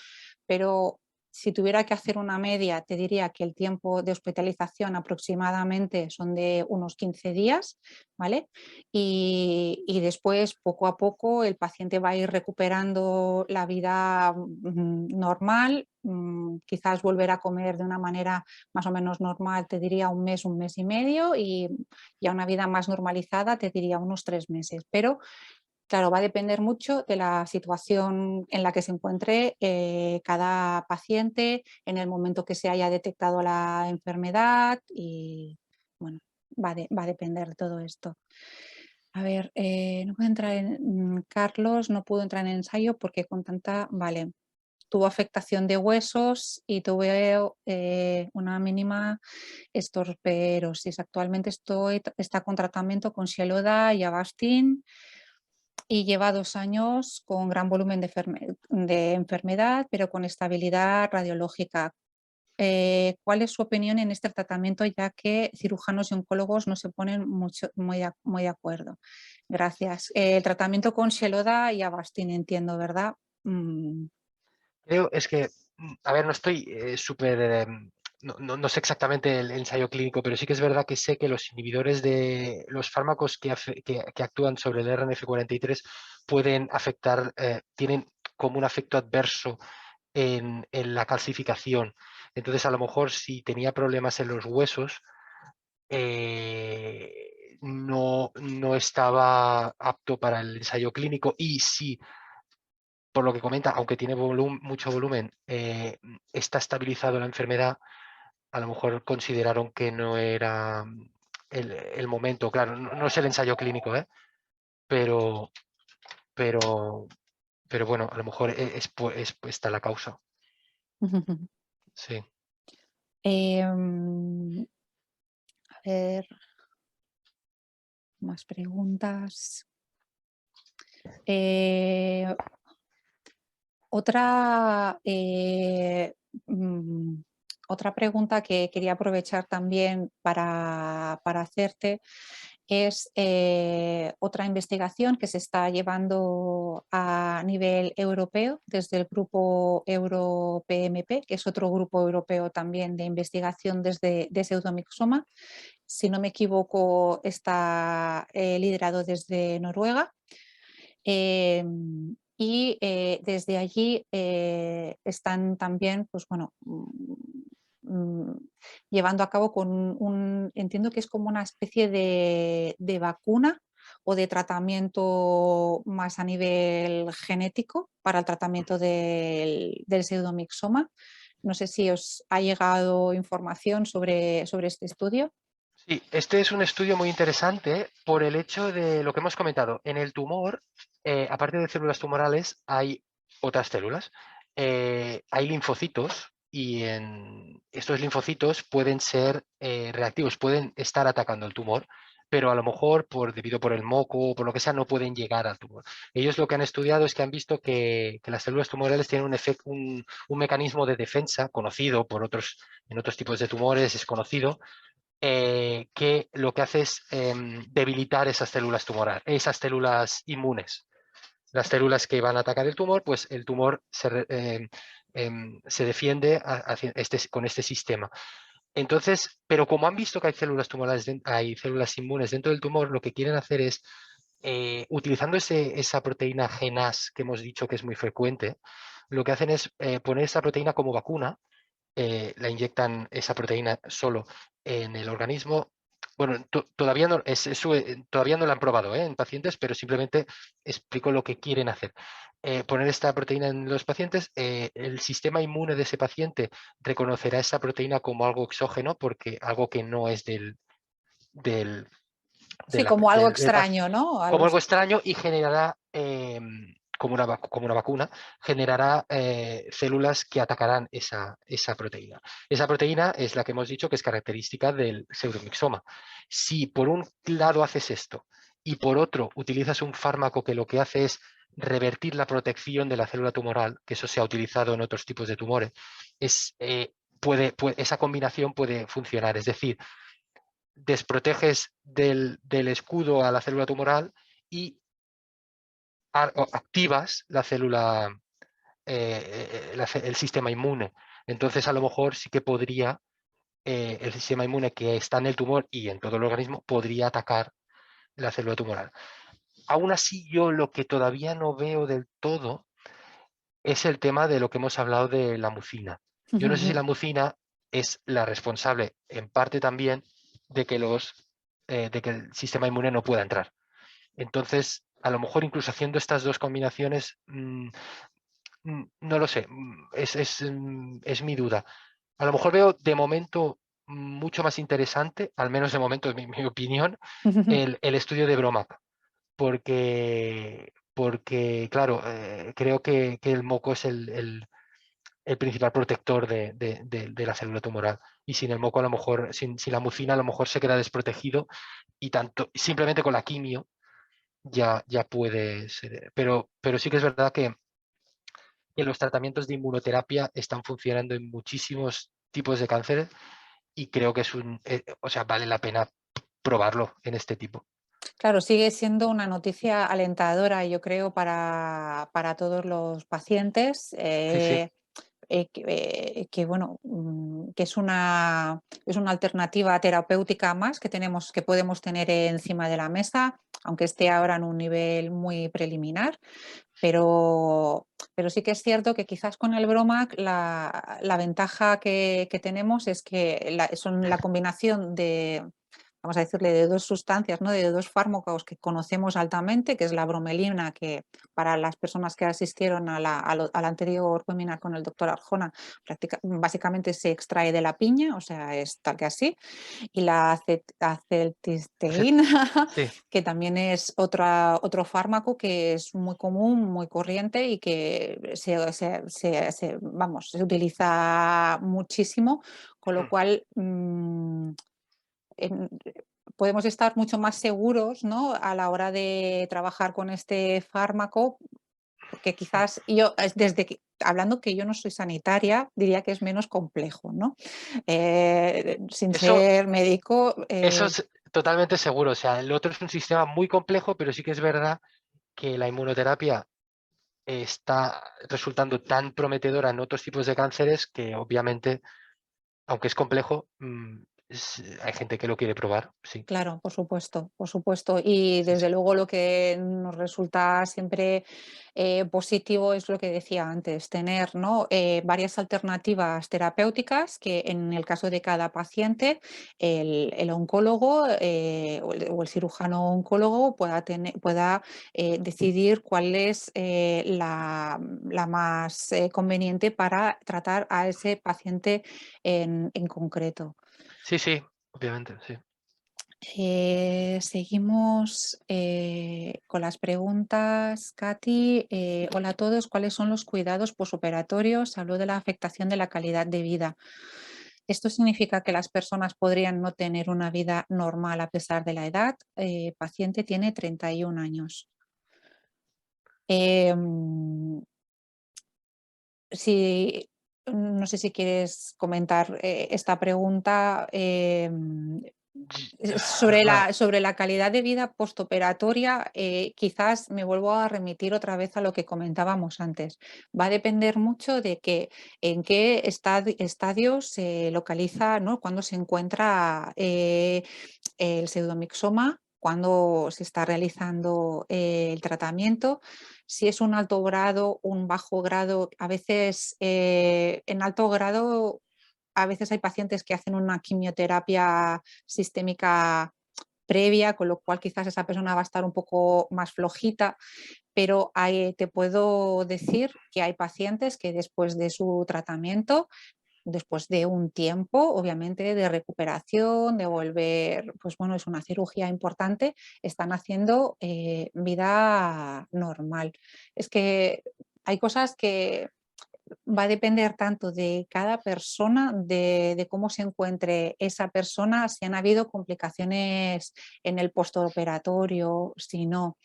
pero si tuviera que hacer una media, te diría que el tiempo de hospitalización aproximadamente son de unos 15 días, ¿vale? Y después, poco a poco, el paciente va a ir recuperando la vida normal, quizás volver a comer de una manera más o menos normal, te diría un mes y medio, y ya una vida más normalizada, te diría unos 3 meses. Pero claro, va a depender mucho de la situación en la que se encuentre cada paciente, en el momento que se haya detectado la enfermedad y, bueno, va a depender de todo esto. A ver, no puedo entrar Carlos no pudo entrar en ensayo porque con tanta, vale, tuvo afectación de huesos y tuve una mínima estorperosis. Actualmente está con tratamiento con Xeloda y Avastin y lleva 2 años con gran volumen de enfermedad, pero con estabilidad radiológica. ¿Cuál es su opinión en este tratamiento, ya que cirujanos y oncólogos no se ponen muy de acuerdo? Gracias. El tratamiento con Xeloda y Avastin, entiendo, ¿verdad? Creo, es que, a ver, no estoy súper, no sé exactamente el ensayo clínico, pero sí que es verdad que sé que los inhibidores de los fármacos que actúan sobre el RNF43 pueden afectar, tienen como un efecto adverso en la calcificación. Entonces, a lo mejor si tenía problemas en los huesos, no estaba apto para el ensayo clínico, y si, por lo que comenta, aunque tiene mucho volumen, está estabilizado la enfermedad, a lo mejor consideraron que no era el momento. Claro, no es el ensayo clínico, pero, pero, pero bueno, a lo mejor está la causa. Sí. Em, a ver, más preguntas. Eh, Otra, otra pregunta que quería aprovechar también para hacerte es otra investigación que se está llevando a nivel europeo desde el grupo EuroPMP, que es otro grupo europeo también de investigación de pseudomixoma. Si no me equivoco, está liderado desde Noruega. Y desde allí están también, pues bueno, llevando a cabo entiendo que es como una especie de vacuna o de tratamiento más a nivel genético para el tratamiento del pseudomixoma. No sé si os ha llegado información sobre este estudio. Sí, este es un estudio muy interesante por el hecho de lo que hemos comentado. En el tumor, aparte de células tumorales, hay otras células. Hay linfocitos, y estos linfocitos pueden ser reactivos, pueden estar atacando el tumor, pero a lo mejor debido por el moco o por lo que sea no pueden llegar al tumor. Ellos lo que han estudiado es que han visto que las células tumorales tienen un mecanismo de defensa conocido en otros tipos de tumores, es conocido, que lo que hace es debilitar esas células tumorales, esas células inmunes. Las células que van a atacar el tumor, pues el tumor se defiende con este sistema. Entonces, pero como han visto que hay células tumorales, hay células inmunes dentro del tumor, lo que quieren hacer es, utilizando esa proteína GNAS que hemos dicho que es muy frecuente, lo que hacen es poner esa proteína como vacuna, la inyectan esa proteína solo en el organismo. Bueno, todavía no, todavía no la han probado en pacientes, pero simplemente explico lo que quieren hacer. Poner esta proteína en los pacientes, el sistema inmune de ese paciente reconocerá esa proteína como algo exógeno, porque algo que no es del, Sí, como algo del extraño, ¿no? como Algo algo extraño y generará, como una vacuna, generará células que atacarán esa proteína. Esa proteína es la que hemos dicho que es característica del pseudomixoma. Si por un lado haces esto y por otro utilizas un fármaco que lo que hace es revertir la protección de la célula tumoral, que eso se ha utilizado en otros tipos de tumores, esa combinación puede funcionar. Es decir, desproteges del escudo a la célula tumoral y activas la célula, el sistema inmune. Entonces, a lo mejor sí que podría, el sistema inmune que está en el tumor y en todo el organismo, podría atacar la célula tumoral. Aún así, yo lo que todavía no veo del todo es el tema de lo que hemos hablado de la mucina. Yo no sé si la mucina es la responsable, en parte también, de que de que el sistema inmune no pueda entrar. Entonces, a lo mejor incluso haciendo estas dos combinaciones, no lo sé, es mi duda. A lo mejor veo de momento mucho más interesante, al menos de momento es mi opinión, el estudio de Bromac, porque claro, creo que el moco es el principal protector de la célula tumoral. Y sin el moco, a lo mejor, sin la mucina, a lo mejor se queda desprotegido y simplemente con la quimio ya puede ser. Pero sí que es verdad que los tratamientos de inmunoterapia están funcionando en muchísimos tipos de cáncer y creo que o sea, vale la pena probarlo en este tipo. Claro, sigue siendo una noticia alentadora, yo creo, para todos los pacientes. Sí, sí. Bueno, que es una alternativa terapéutica más que podemos tener encima de la mesa, aunque esté ahora en un nivel muy preliminar, pero sí que es cierto que quizás con el Bromac la ventaja que tenemos es que son la combinación de, vamos a decirle, de dos sustancias, ¿no? De dos fármacos que conocemos altamente, que es la bromelina, que para las personas que asistieron a al anterior webinar con el doctor Arjona, básicamente se extrae de la piña, o sea, es tal que así, y la acetilcisteína, Sí. que también es otro fármaco que es muy común, muy corriente y que vamos, se utiliza muchísimo, con lo cual en- podemos estar mucho más seguros, ¿no? A la hora de trabajar con este fármaco, porque quizás hablando que yo no soy sanitaria, diría que es menos complejo, ¿no? Sin Eso, ser médico. eso es totalmente seguro. O sea, el otro es un sistema muy complejo, pero sí que es verdad que la inmunoterapia está resultando tan prometedora en otros tipos de cánceres que obviamente, aunque es complejo, hay gente que lo quiere probar, sí. Claro, por supuesto, por supuesto. Y Sí, sí. desde luego lo que nos resulta siempre positivo es lo que decía antes, tener, ¿no? Varias alternativas terapéuticas que en el caso de cada paciente el oncólogo o el cirujano oncólogo pueda decidir cuál es la más conveniente para tratar a ese paciente en concreto. Sí, sí, obviamente, sí. Seguimos con las preguntas, Katy. Hola a todos, ¿cuáles son los cuidados posoperatorios? Habló de la afectación de la calidad de vida. Esto significa que las personas podrían no tener una vida normal a pesar de la edad. Paciente tiene 31 años. Em, si, no sé si quieres comentar esta pregunta. Sobre Vale. sobre la calidad de vida postoperatoria, quizás me vuelvo a remitir otra vez a lo que comentábamos antes. Va a depender mucho de que en qué estadio se localiza, ¿no? Cuando se encuentra el pseudomixoma, cuando se está realizando el tratamiento, si es un alto grado, un bajo grado. A veces en alto grado, a veces hay pacientes que hacen una quimioterapia sistémica previa, con lo cual quizás esa persona va a estar un poco más flojita, pero te puedo decir que hay pacientes que después de su tratamiento, después de un tiempo, obviamente, de recuperación, de volver, pues bueno, es una cirugía importante, están haciendo vida normal. Es que hay cosas que va a depender tanto de cada persona, de cómo se encuentre esa persona, si han habido complicaciones en el postoperatorio, si no.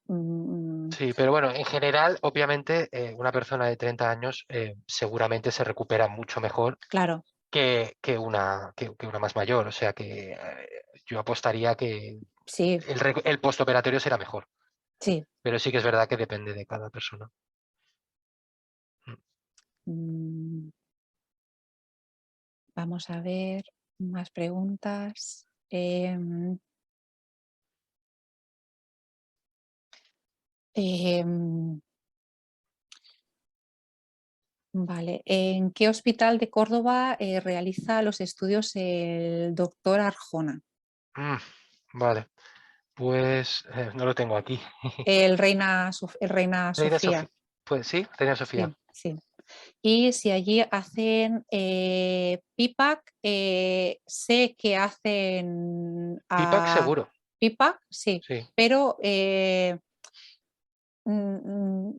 Mm, Sí, pero bueno, en general, obviamente, una persona de 30 años seguramente se recupera mucho mejor claro, que una más mayor. O sea que yo apostaría que sí, el postoperatorio será mejor. sí. Pero sí que es verdad que depende de cada persona. Mm. Mm, Vamos a ver más preguntas. Em, vale, ¿en qué hospital de Córdoba realiza los estudios el doctor Arjona? Mm, vale, pues no lo tengo aquí. El Reina Reina Sofía, Sofía. Pues sí, Reina Sofía. sí, sí. Y si allí hacen PIPAC, sé que hacen Pipac seguro, PIPAC, sí, sí. pero mm, mm,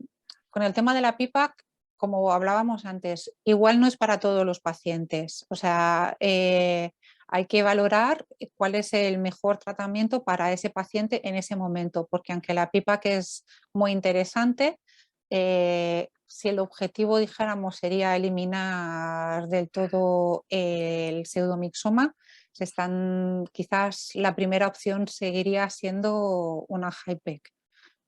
con el tema de la PIPAC, como hablábamos antes, igual no es para todos los pacientes. O sea, hay que valorar cuál es el mejor tratamiento para ese paciente en ese momento, porque aunque la PIPAC es muy interesante, si el objetivo, dijéramos, sería eliminar del todo el pseudomixoma, quizás la primera opción seguiría siendo una HIPEC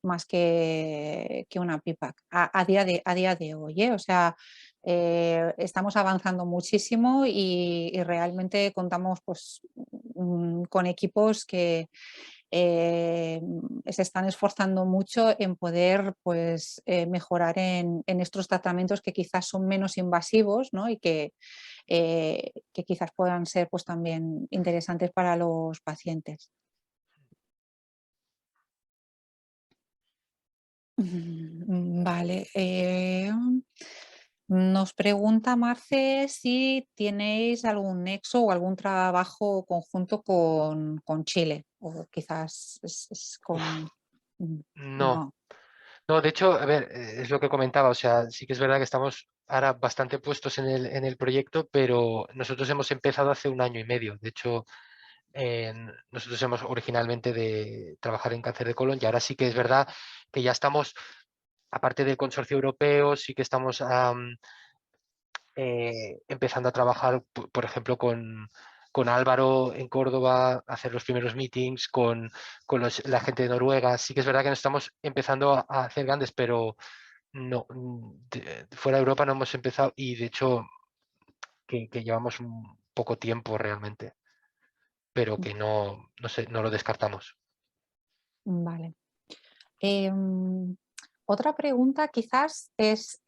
más que una PIPAC a día de hoy. O sea, estamos avanzando muchísimo y realmente contamos pues, con equipos que se están esforzando mucho en poder pues, mejorar en estos tratamientos que quizás son menos invasivos, ¿no? Y que quizás puedan ser pues, también interesantes para los pacientes. Vale. Nos pregunta Marce si tenéis algún nexo o algún trabajo conjunto con Chile, o quizás es con... No, No, no, de hecho, a ver, es lo que comentaba, o sea, sí que es verdad que estamos ahora bastante puestos en el proyecto, pero nosotros hemos empezado hace un año y medio. De hecho, nosotros hemos originalmente de trabajar en cáncer de colon y ahora sí que es verdad que ya estamos, aparte del consorcio europeo, sí que estamos empezando a trabajar, por ejemplo, con Álvaro en Córdoba, a hacer los primeros meetings, con la gente de Noruega. Sí que es verdad que nos estamos empezando a hacer grandes, pero no, fuera de Europa no hemos empezado y de hecho que llevamos un poco tiempo realmente, pero que no, no sé, no lo descartamos. vale. Otra pregunta quizás es,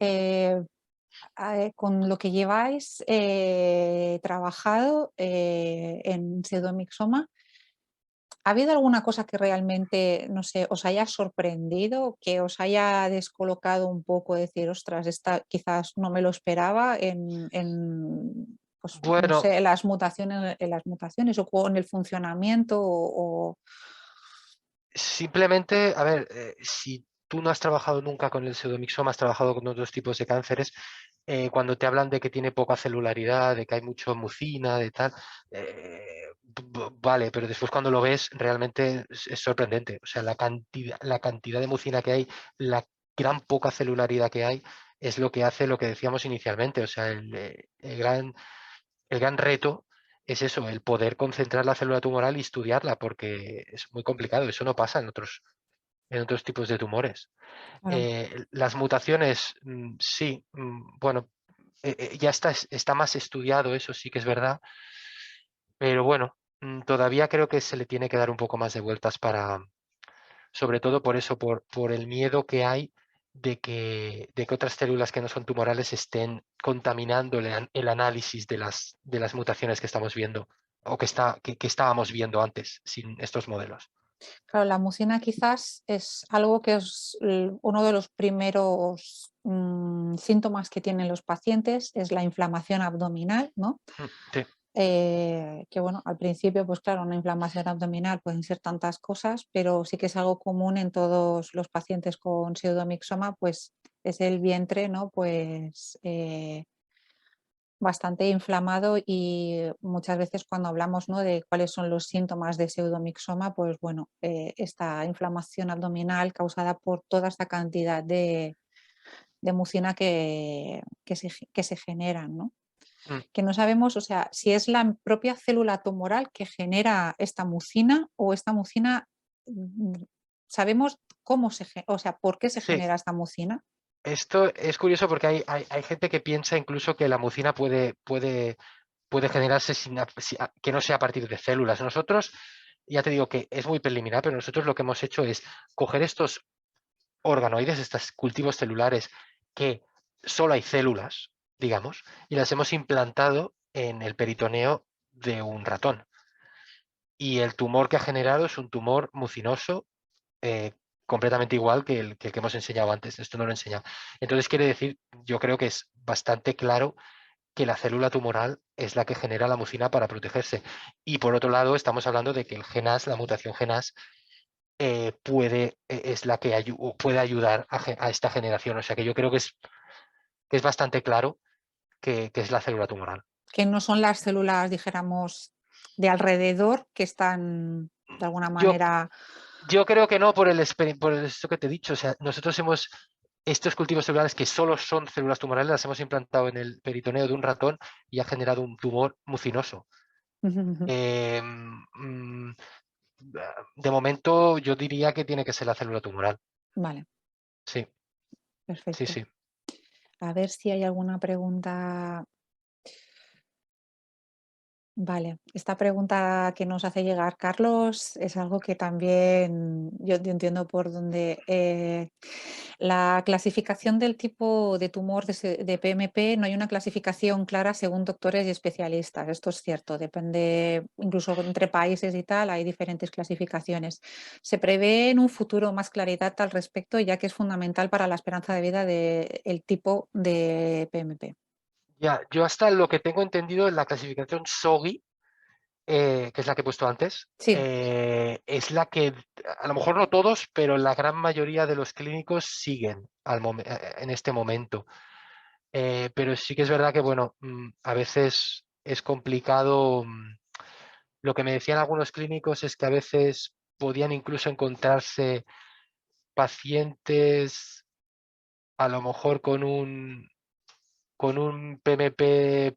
con lo que lleváis trabajado en pseudomixoma, ¿ha habido alguna cosa que realmente, no sé, os haya sorprendido, que os haya descolocado un poco, decir, ostras, esta quizás no me lo esperaba pues, no Bueno, sé, en las mutaciones o en el funcionamiento simplemente, a ver, si tú no has trabajado nunca con el pseudomixoma, has trabajado con otros tipos de cánceres, cuando te hablan de que tiene poca celularidad, de que hay mucho mucina, de tal, vale, pero después cuando lo ves realmente es sorprendente. O sea, la cantidad de mucina que hay, la gran poca celularidad que hay, es lo que hace lo que decíamos inicialmente. O sea, el gran reto es eso, el poder concentrar la célula tumoral y estudiarla, porque es muy complicado. Eso no pasa en otros tipos de tumores. Claro. Las mutaciones, sí, bueno, ya está más estudiado, eso sí que es verdad, pero bueno, todavía creo que se le tiene que dar un poco más de vueltas sobre todo por eso, por el miedo que hay de que otras células que no son tumorales estén contaminando el análisis de las mutaciones que estamos viendo o que estábamos viendo antes sin estos modelos. Claro, la mucina quizás es algo que es uno de los primeros síntomas que tienen los pacientes, es la inflamación abdominal, ¿no? Sí, Que bueno, al principio, pues claro, una inflamación abdominal pueden ser tantas cosas, pero sí que es algo común en todos los pacientes con pseudomixoma, pues es el vientre, ¿no? Pues bastante inflamado y muchas veces cuando hablamos, ¿no?, de cuáles son los síntomas de pseudomixoma, pues bueno, esta inflamación abdominal causada por toda esta cantidad de mucina que se generan, ¿no? mm, Que no sabemos, o sea, si es la propia célula tumoral que genera esta mucina o esta mucina, mm, sabemos cómo o sea, por qué se sí. genera esta mucina. Esto es curioso porque hay gente que piensa incluso que la mucina puede generarse que no sea a partir de células. Nosotros, ya te digo que es muy preliminar, pero nosotros lo que hemos hecho es coger estos organoides, estos cultivos celulares que solo hay células, digamos, y las hemos implantado en el peritoneo de un ratón. Y el tumor que ha generado es un tumor mucinoso, completamente igual que el que hemos enseñado antes. Esto no lo he enseñado. Entonces quiere decir, yo creo que es bastante claro que la célula tumoral es la que genera la mucina para protegerse. Y por otro lado, estamos hablando de que el GNAS, la mutación GNAS, es la que puede ayudar a esta generación. O sea que yo creo que es bastante claro que es la célula tumoral. Que no son las células, dijéramos, de alrededor que están de alguna Yo, manera. yo creo que no por esto que te he dicho. O sea, nosotros estos cultivos celulares que solo son células tumorales, las hemos implantado en el peritoneo de un ratón y ha generado un tumor mucinoso. Eh, mm, de momento yo diría que tiene que ser la célula tumoral. Vale, Sí, sí, perfecto. sí. A ver si hay alguna pregunta. Vale, esta pregunta que nos hace llegar Carlos es algo que también yo entiendo por dónde. La clasificación del tipo de tumor de PMP, no hay una clasificación clara según doctores y especialistas. Esto es cierto, depende, incluso entre países y tal, hay diferentes clasificaciones. Se prevé en un futuro más claridad al respecto, ya que es fundamental para la esperanza de vida del tipo de PMP. Ya, yo hasta lo que tengo entendido en la clasificación SOGI, que es la que he puesto antes, Sí. es la que, a lo mejor no todos, pero la gran mayoría de los clínicos siguen en este momento. Pero sí que es verdad que, bueno, a veces es complicado. Lo que me decían algunos clínicos es que a veces podían incluso encontrarse pacientes, a lo mejor con un PMP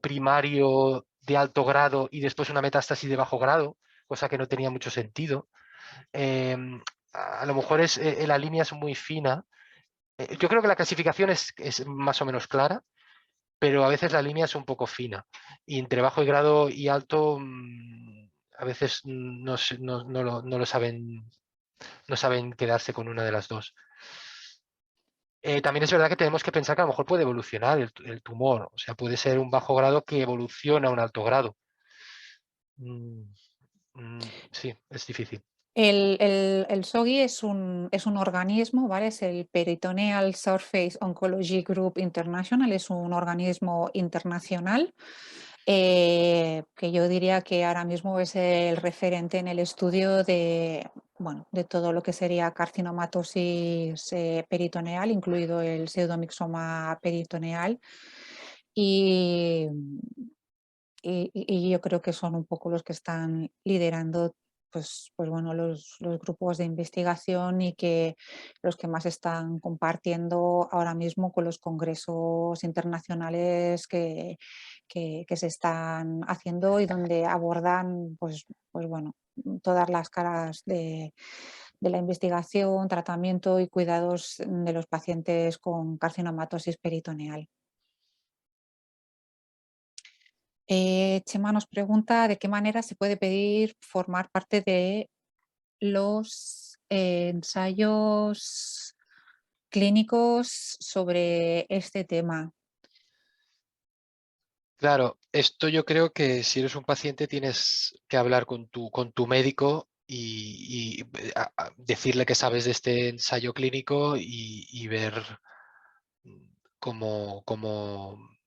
primario de alto grado y después una metástasis de bajo grado, cosa que no tenía mucho sentido. A lo mejor la línea es muy fina. Yo creo que la clasificación es más o menos clara, pero a veces la línea es un poco fina. Y entre bajo y grado y alto, a veces no saben quedarse con una de las dos. También es verdad que tenemos que pensar que a lo mejor puede evolucionar el tumor, o sea, puede ser un bajo grado que evoluciona a un alto grado. Mm, sí, es difícil. El SOGI es un organismo, ¿vale? Es el Peritoneal Surface Oncology Group International, es un organismo internacional que yo diría que ahora mismo es el referente en el estudio bueno, de todo lo que sería carcinomatosis peritoneal, incluido el pseudomixoma peritoneal. Y, y yo creo que son un poco los que están liderando pues bueno, los grupos de investigación y que los que más están compartiendo ahora mismo con los congresos internacionales que se están haciendo y donde abordan pues bueno, todas las caras de la investigación, tratamiento y cuidados de los pacientes con carcinomatosis peritoneal. Chema nos pregunta de qué manera se puede pedir formar parte de los ensayos clínicos sobre este tema. Claro, esto yo creo que si eres un paciente tienes que hablar con tu médico y decirle que sabes de este ensayo clínico y ver cómo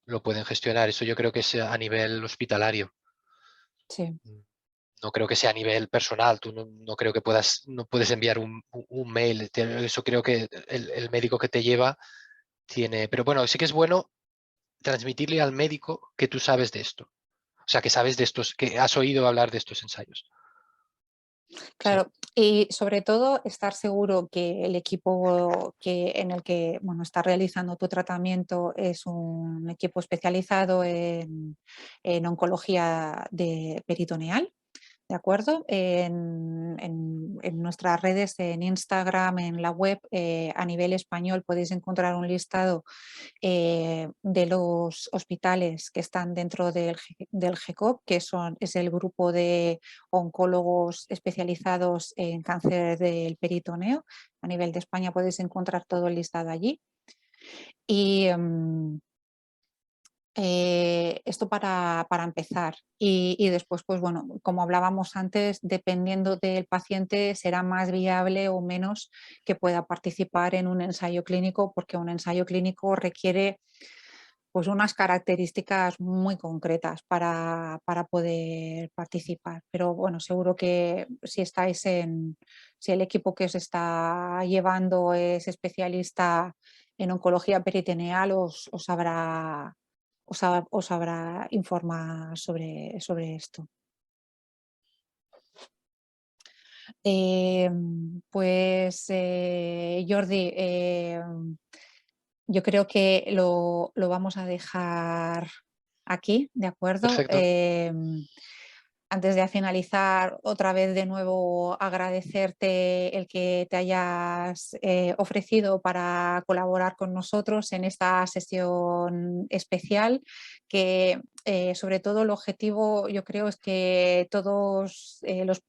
lo pueden gestionar. Eso yo creo que es a nivel hospitalario. Sí, No creo que sea a nivel personal. Tú no creo que no puedes enviar un mail. Eso creo que el médico que te lleva tiene. Pero bueno, sí que es bueno transmitirle al médico que tú sabes de esto. O sea, que sabes de estos, que has oído hablar de estos ensayos. Sí, claro. Y sobre todo estar seguro que el equipo en el que bueno, está realizando tu tratamiento es un equipo especializado en oncología peritoneal. ¿De acuerdo? En nuestras redes, en Instagram, en la web, a nivel español podéis encontrar un listado de los hospitales que están dentro del GECOP, que es el grupo de oncólogos especializados en cáncer del peritoneo. A nivel de España podéis encontrar todo el listado allí. Y esto para empezar. Y después, pues bueno, como hablábamos antes, dependiendo del paciente, será más viable o menos que pueda participar en un ensayo clínico, porque un ensayo clínico requiere pues unas características muy concretas para poder participar. Pero bueno, seguro que si el equipo que os está llevando es especialista en oncología peritoneal, os sabrá informar sobre esto. Pues Jordi, yo creo que lo vamos a dejar aquí, ¿de acuerdo? perfecto. Antes de finalizar, otra vez de nuevo agradecerte el que te hayas ofrecido para colaborar con nosotros en esta sesión especial, que sobre todo el objetivo yo creo es que todos los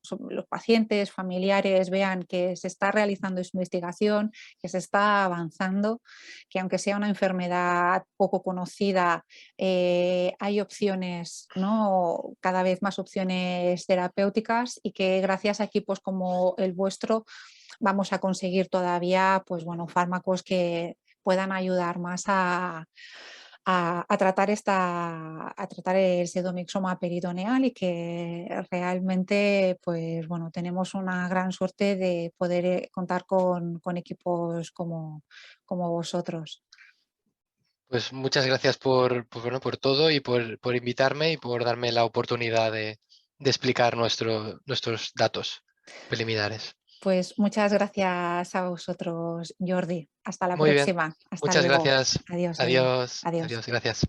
pacientes, familiares vean que se está realizando esta investigación, que se está avanzando, que aunque sea una enfermedad poco conocida, hay opciones, ¿no? Cada vez más opciones terapéuticas y que gracias a equipos como el vuestro vamos a conseguir todavía pues, bueno, fármacos que puedan ayudar más a tratar a tratar el pseudomixoma peritoneal y que realmente pues, bueno, tenemos una gran suerte de poder contar con equipos como vosotros. Pues muchas gracias bueno, por todo y por invitarme y por darme la oportunidad de explicar nuestros datos preliminares. Pues muchas gracias a vosotros, Jordi. Hasta la Muy bien, próxima. Hasta muchas luego. gracias. Adiós, adiós. Adiós, Adiós. adiós, gracias.